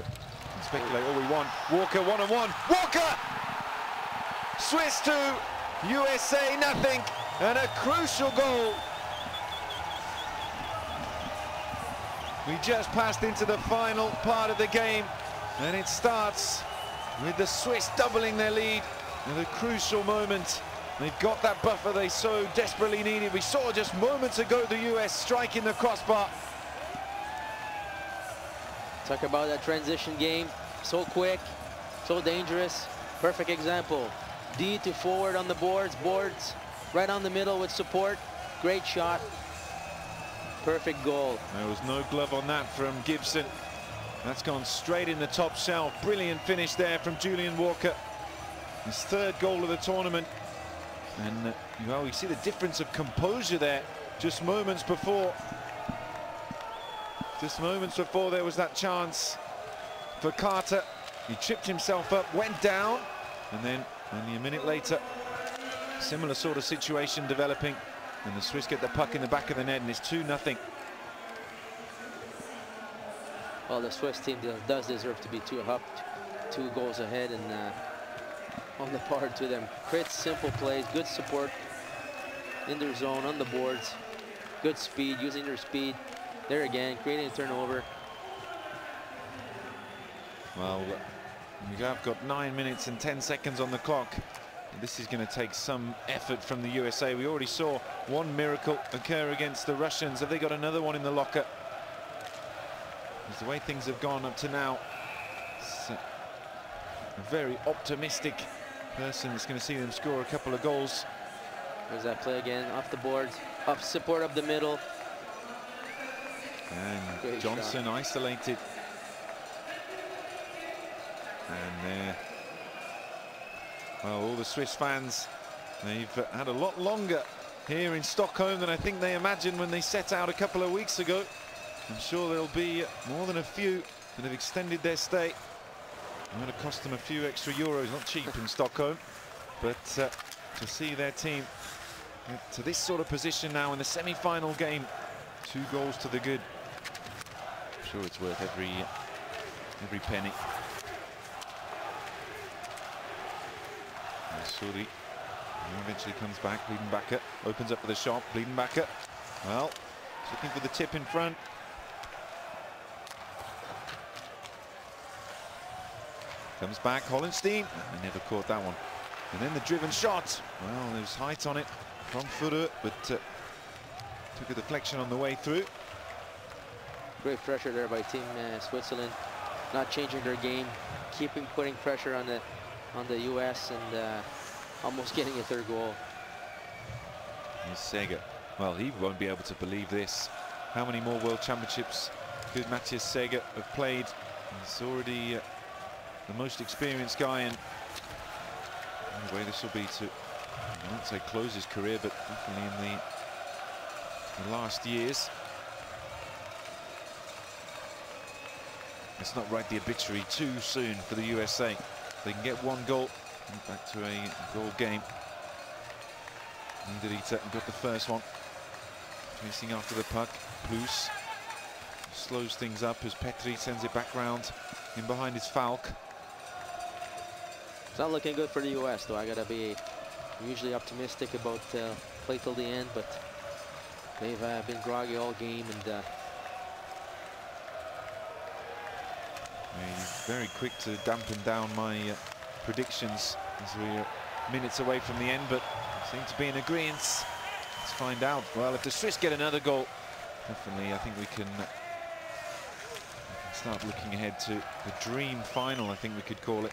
Speaker 1: speculate all we want. Walker 1-on-1, Walker! Swiss 2, USA nothing, and a crucial goal. We just passed into the final part of the game, and it starts with the Swiss doubling their lead at a crucial moment. They've got that buffer they so desperately needed. We saw just moments ago the US striking the crossbar.
Speaker 2: Talk about that transition game. So quick, so dangerous. Perfect example. D to forward on the boards. Boards right on the middle with support. Great shot. Perfect goal.
Speaker 3: There was no glove on that from Gibson. That's gone straight in the top shelf. Brilliant finish there from Julian Walker. His third goal of the tournament. And well, you see the difference of composure there. Just moments before there was that chance for Carter. He tripped himself up, went down, and then only a minute later, similar sort of situation developing, and the Swiss get the puck in the back of the net, and it's 2-0.
Speaker 2: Well, the Swiss team does deserve to be two goals ahead, and on the part to them. Great simple plays, good support in their zone, on the boards, good speed, using their speed. There again, creating a turnover.
Speaker 3: Well, we have got 9 minutes and 10 seconds on the clock. This is going to take some effort from the USA. We already saw one miracle occur against the Russians. Have they got another one in the locker? Because the way things have gone up to now, it's a very optimistic person that's going to see them score a couple of goals.
Speaker 2: There's that play again, off the boards, up support up the middle.
Speaker 3: And
Speaker 2: great
Speaker 3: Johnson
Speaker 2: shot.
Speaker 3: Isolated. And well, all the Swiss fans, they've had a lot longer here in Stockholm than I think they imagined when they set out a couple of weeks ago. I'm sure there'll be more than a few that have extended their stay. It might have cost them a few extra euros, not cheap in Stockholm, but to see their team get to this sort of position now in the semi-final game, 2 goals to the good. I'm sure it's worth every penny. Suri eventually comes back. Bliedenbacher opens up with a shot. Bliedenbacher, well, looking for the tip in front. Comes back, Hollenstein. They never caught that one. And then the driven shot. Well, there was height on it from Furre, but took a deflection on the way through.
Speaker 2: Great pressure there by Team Switzerland, not changing their game, putting pressure on the US, and almost getting a third goal.
Speaker 3: Here's Seger. Well, he won't be able to believe this. How many more World Championships could Matthias Seger have played? He's already the most experienced guy, and anyway, this will be to, I won't say close his career, but definitely in the last years. Let's not write the obituary too soon for the USA. They can get 1 goal, back to a goal game. Niederreiter got the first one. Chasing after the puck. Plus slows things up as Petri sends it back round in behind his Falk.
Speaker 2: It's not looking good for the US, though. I gotta be usually optimistic about play till the end, but they've been groggy all game, and
Speaker 3: very quick to dampen down my predictions as we're minutes away from the end, but seem to be in agreement. Let's find out. Well, if the Swiss get another goal, definitely I think we can start looking ahead to the dream final, I think we could call it.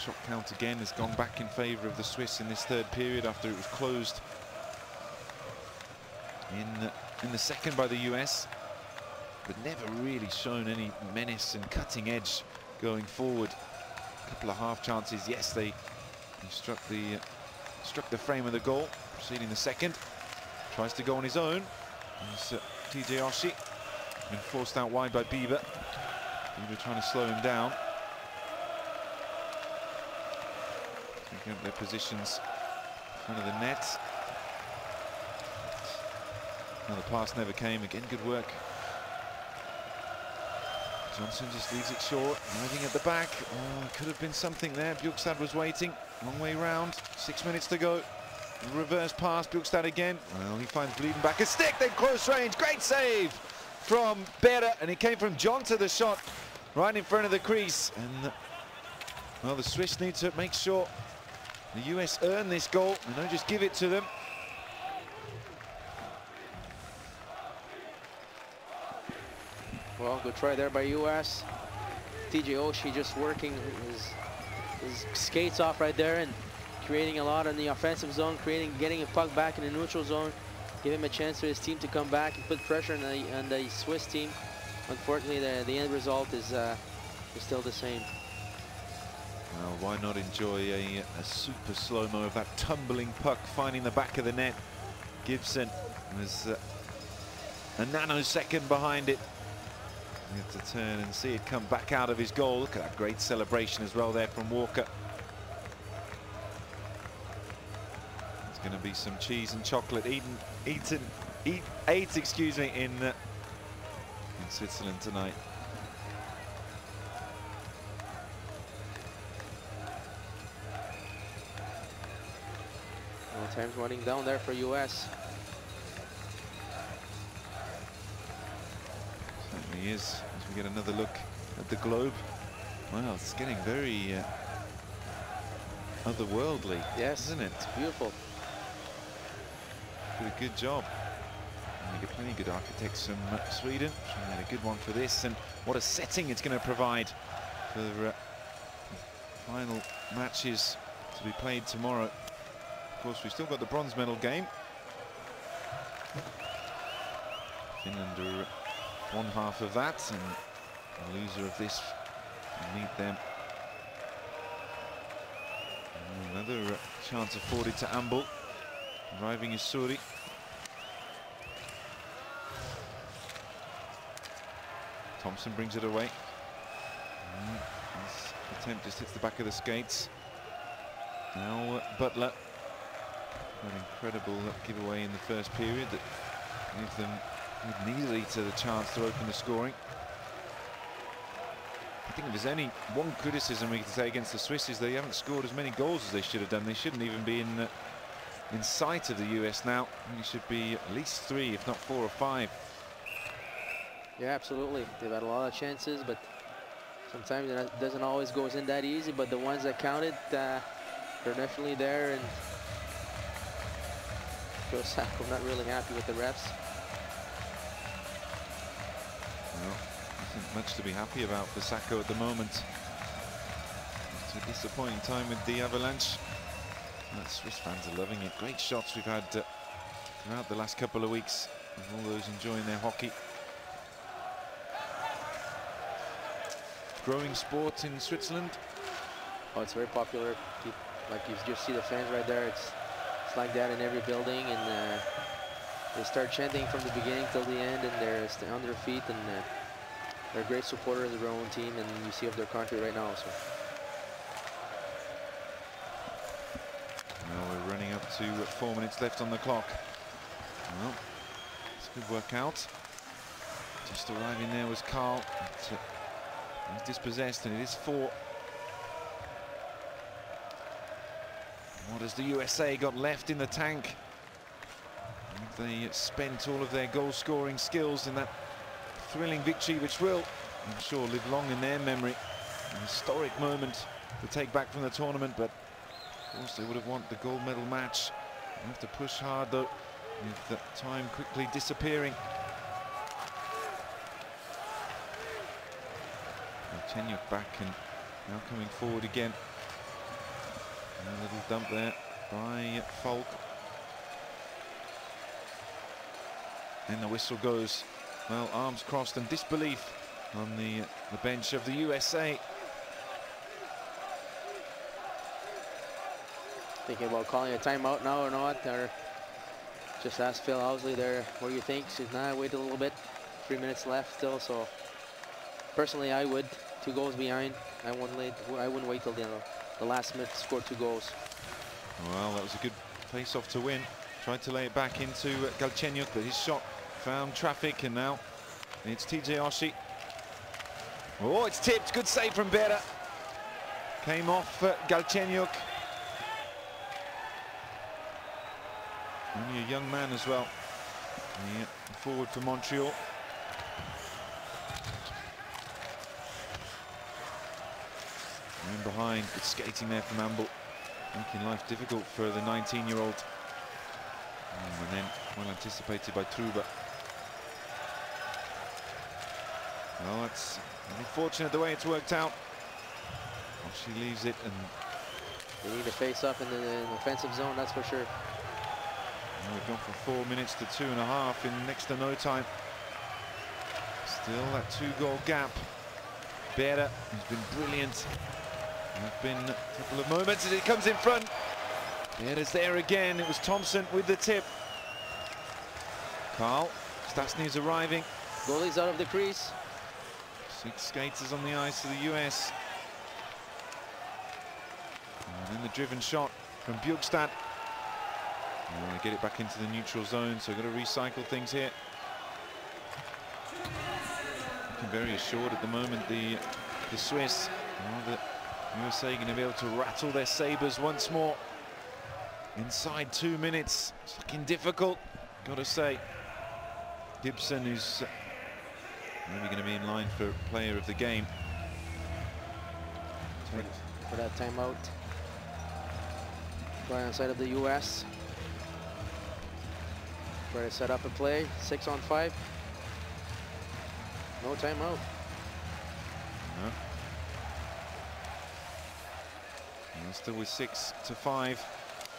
Speaker 3: Shot count again has gone back in favor of the Swiss in this third period after it was closed in the second by the US, but never really shown any menace and cutting edge going forward. A couple of half chances, yes, they struck the frame of the goal. Proceeding the second, tries to go on his own. TJ Oshie been forced out wide by Bieber. Bieber trying to slow him down. Taking up their positions in front of the net. Now the pass never came. Again, good work. Johnson just leaves it short, riding at the back. Oh, could have been something there. Bjugstad was waiting. Long way round. 6 minutes to go. Reverse pass, Bjugstad again. Well, he finds Bliedenbacher. Stick, then close range. Great save from Berra, and it came from John to the shot right in front of the crease. And well, the Swiss need to make sure the US earn this goal and don't just give it to them.
Speaker 2: Well, good try there by US. TJ Oshie just working his skates off right there and creating a lot in the offensive zone, getting a puck back in the neutral zone, give him a chance for his team to come back and put pressure on the Swiss team. Unfortunately, the end result is still the same.
Speaker 3: Well, why not enjoy a super slow-mo of that tumbling puck finding the back of the net. Gibson was a nanosecond behind it. You have to turn and see it come back out of his goal. Look at that great celebration as well there from Walker. There's going to be some cheese and chocolate ate, excuse me, in Switzerland tonight.
Speaker 2: Well, time's running down there for US.
Speaker 3: Certainly is. As we get another look at the globe. Well, it's getting very otherworldly.
Speaker 2: Yes,
Speaker 3: isn't it?
Speaker 2: It's beautiful.
Speaker 3: Did a good job. And we get plenty good architects from Sweden. She made a good one for this, and what a setting it's going to provide for final matches to be played tomorrow. Of course, we've still got the bronze medal game. Finland are one half of that, and the loser of this will meet them. And another chance afforded to Amble. Arriving is Suri. Thompson brings it away. His attempt just hits the back of the skates. Now Butler. An incredible giveaway in the first period that gave them nearly to the chance to open the scoring. I think if there's any one criticism we can say against the Swiss is they haven't scored as many goals as they should have done. They shouldn't even be in sight of the US now. It should be at least 3, if not 4 or 5.
Speaker 2: Yeah, absolutely. They've had a lot of chances, but sometimes it doesn't always go in that easy. But the ones that counted, they're definitely there. And Joe Sacco not really happy with the refs.
Speaker 3: Well, nothing much to be happy about for Sacco at the moment. It's a disappointing time with the Avalanche. Swiss fans are loving it. Great shots we've had throughout the last couple of weeks of all those enjoying their hockey. Growing sport in Switzerland.
Speaker 2: Oh, it's very popular. Like you just see the fans right there. It's like that in every building, and they start chanting from the beginning till the end, and they're on their feet, and they're great supporters of their own team, and you see of their country right now. So.
Speaker 3: Well, we're running up to 4 minutes left on the clock. Well, it's a good workout. Just arriving there was Carl. He's dispossessed, and it is 4. What has the USA got left in the tank? Have they spent all of their goal-scoring skills in that thrilling victory, which will, I'm sure, live long in their memory? An historic moment to take back from the tournament, but of course they would have wanted the gold medal match. They have to push hard, though, with that time quickly disappearing. Chenyuk back and now coming forward again. A little dump there by Falk. And the whistle goes. Well, arms crossed and disbelief on the bench of the USA.
Speaker 2: Thinking about calling a timeout now or not, or just ask Phil Housley there what do you think. He says, nah, wait a little bit. 3 minutes left still, so personally I would. 2 goals behind. I wouldn't wait till the last minute to score 2 goals.
Speaker 3: Well, that was a good face-off to win. Tried to lay it back into Galchenyuk, but his shot found traffic, and now it's TJ Oshie. Oh, it's tipped. Good save from Bera. Came off Galchenyuk. Only a young man as well. Forward for Montreal. And behind, good skating there from Amble, making life difficult for the 19-year-old. And then well anticipated by Truba. Well, it's unfortunate the way it's worked out. Well, she leaves it, and
Speaker 2: They need to face up in the offensive zone, that's for sure.
Speaker 3: we've gone from 4 minutes to 2.5 in next to no time. Still that 2-goal gap. Bera has been brilliant. There have been a couple of moments as it comes in front. Bera's there again. It was Thompson with the tip. Carl, Stasny's arriving.
Speaker 2: Goalie's out of the crease.
Speaker 3: 6 skaters on the ice for the US. And then the driven shot from Bjugstad. They want to get it back into the neutral zone, so got to recycle things here. Looking very assured at the moment, the Swiss. The USA going to be able to rattle their sabres once more. Inside 2 minutes. It's looking difficult, got to say. Gibson is maybe going to be in line for player of the game.
Speaker 2: For that timeout. Right on the side of the US. Try to set up a play. 6-on-5. No timeout.
Speaker 3: No. And still with 6-5.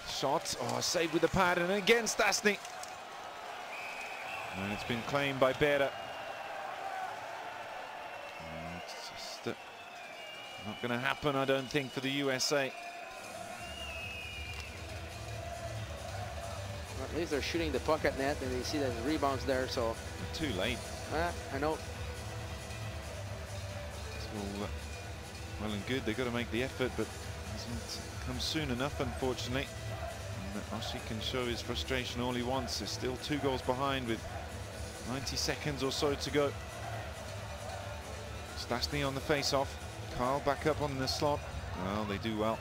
Speaker 3: Shot. Oh, saved with the pad, and again Stasny. And it's been claimed by Bera. It's just not going to happen, I don't think, for the USA.
Speaker 2: Well, at least they're shooting the puck at net, and they see that rebounds there, so.
Speaker 3: Too late.
Speaker 2: I know.
Speaker 3: It's all well and good. They've got to make the effort, but it doesn't come soon enough, unfortunately. And Oshie can show his frustration all he wants. They're still 2 goals behind with 90 seconds or so to go. Stasny on the face-off. Carl back up on the slot. Well, they do well.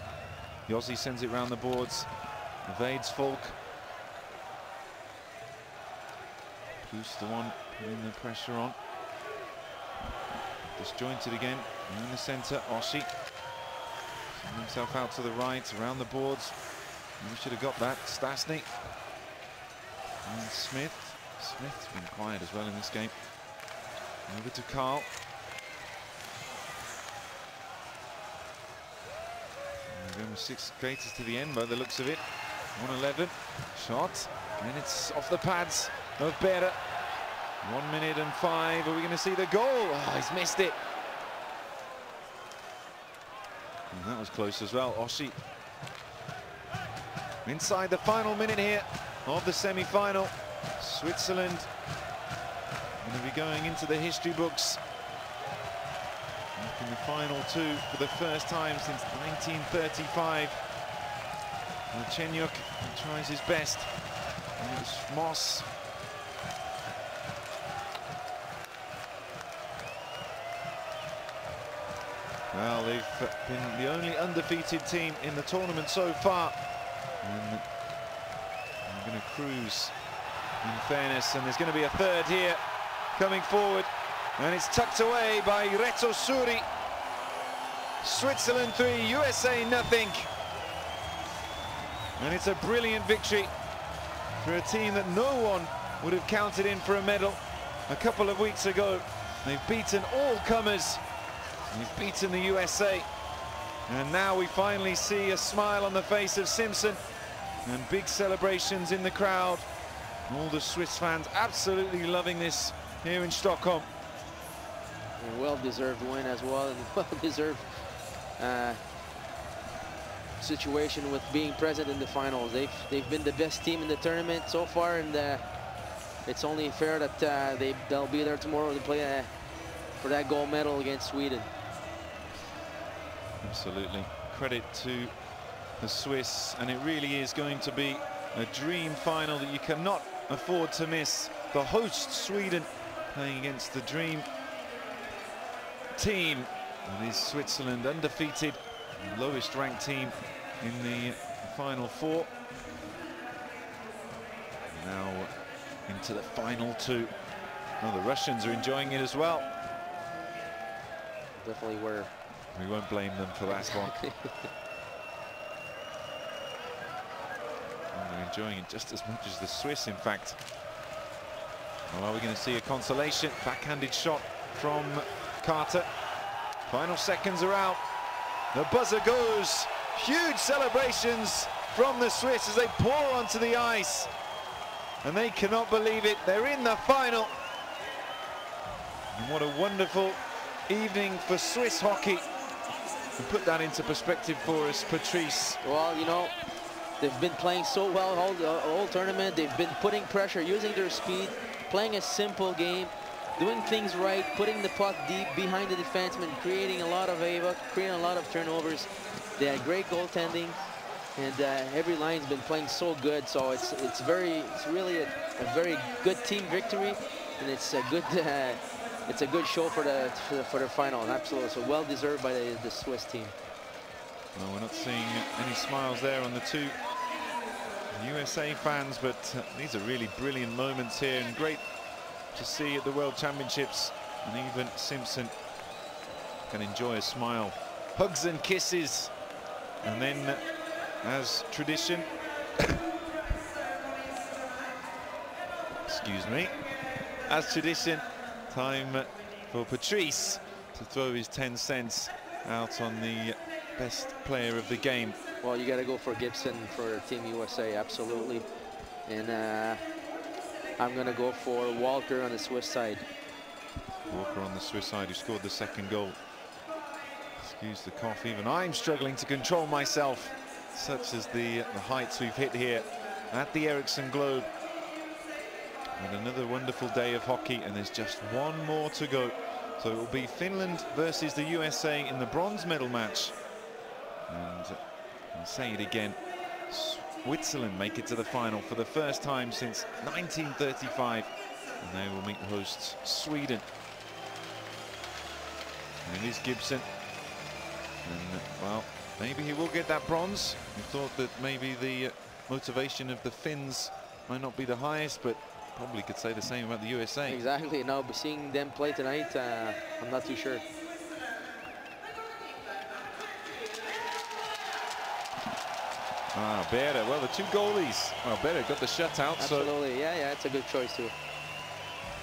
Speaker 3: Yossi sends it round the boards. Evades Falk. Who's the one putting the pressure on? Disjointed again. In the centre, Oshie. Sending himself out to the right, around the boards. We should have got that. Stasny. And Smith. Smith's been quiet as well in this game. Over to Carl. We're going with 6 skaters to the end by the looks of it. 1:11. Shot. And it's off the pads of Bera. 1 minute and 5. Are we going to see the goal? Oh, he's missed it. And that was close as well. Oshie. Inside the final minute here of the semi-final. Switzerland going to be going into the history books. In the final 2 for the first time since 1935. Chenyuk tries his best. And it was Moss. Well, they've been the only undefeated team in the tournament so far. And they're going to cruise, in fairness, and there's going to be a third here coming forward, and it's tucked away by Reto Suri. Switzerland 3, USA nothing. And it's a brilliant victory for a team that no one would have counted in for a medal a couple of weeks ago. They've beaten all comers. They've beaten the USA. And now we finally see a smile on the face of Simpson and big celebrations in the crowd. All the Swiss fans absolutely loving this here in Stockholm.
Speaker 2: A well-deserved win as well, and well-deserved situation with being present in the finals. They've been the best team in the tournament so far, and it's only fair that they'll be there tomorrow to play for that gold medal against Sweden.
Speaker 3: Absolutely. Credit to the Swiss, and it really is going to be a dream final that you cannot afford to miss. The host Sweden playing against the dream team that is Switzerland, undefeated, lowest ranked team in the final 4. Now into the final 2. Well, the Russians are enjoying it as well.
Speaker 2: Definitely were.
Speaker 3: We won't blame them for that one. Well, they're enjoying it just as much as the Swiss, in fact. Well, are we going to see a consolation? Backhanded shot from Carter. Final seconds are out. The buzzer goes. Huge celebrations from the Swiss as they pour onto the ice. And they cannot believe it. They're in the final. And what a wonderful evening for Swiss hockey. To put that into perspective for us, Patrice.
Speaker 2: Well, you know, they've been playing so well all tournament. They've been putting pressure, using their speed, playing a simple game, doing things right, putting the puck deep behind the defenseman, creating a lot of havoc, creating a lot of turnovers. They had great goaltending, and every line's been playing so good. So it's really a very good team victory, and it's a good show for the final. Absolutely, so well deserved by the Swiss team.
Speaker 3: Well, we're not seeing any smiles there on the two USA fans, but these are really brilliant moments here, and great to see at the World Championships. And even Simpson can enjoy a smile. Hugs and kisses. And then, as tradition, excuse me, as tradition, time for Patrice to throw his 10 cents out on the best player of the game.
Speaker 2: Well, you got to go for Gibson for Team USA, absolutely. And I'm going to go for Walker on the Swiss side.
Speaker 3: Walker on the Swiss side, who scored the second goal. Excuse the cough, even I'm struggling to control myself, such as the heights we've hit here at the Ericsson Globe. And another wonderful day of hockey, and there's just one more to go. So it will be Finland versus the USA in the bronze medal match. And I'll say it again, Switzerland make it to the final for the first time since 1935, and they will meet hosts Sweden. And it is Gibson. And, well, maybe he will get that bronze. We thought that maybe the motivation of the Finns might not be the highest, but probably could say the same about the USA.
Speaker 2: Exactly. No, but seeing them play tonight, I'm not too sure.
Speaker 3: Berra, well, the two goalies. Well, Berra got the shutout.
Speaker 2: Absolutely,
Speaker 3: so
Speaker 2: yeah, it's a good choice too.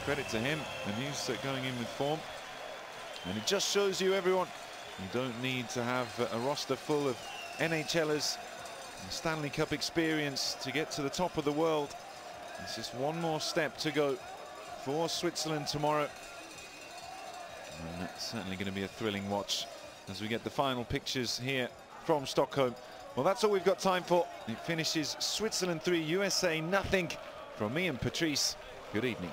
Speaker 3: Credit to him, and he's going in with form. And it just shows you, everyone, you don't need to have a roster full of NHLers and Stanley Cup experience to get to the top of the world. It's just one more step to go for Switzerland tomorrow. And that's certainly going to be a thrilling watch as we get the final pictures here from Stockholm. Well, that's all we've got time for. It finishes Switzerland 3, USA nothing. From me and Patrice, good evening.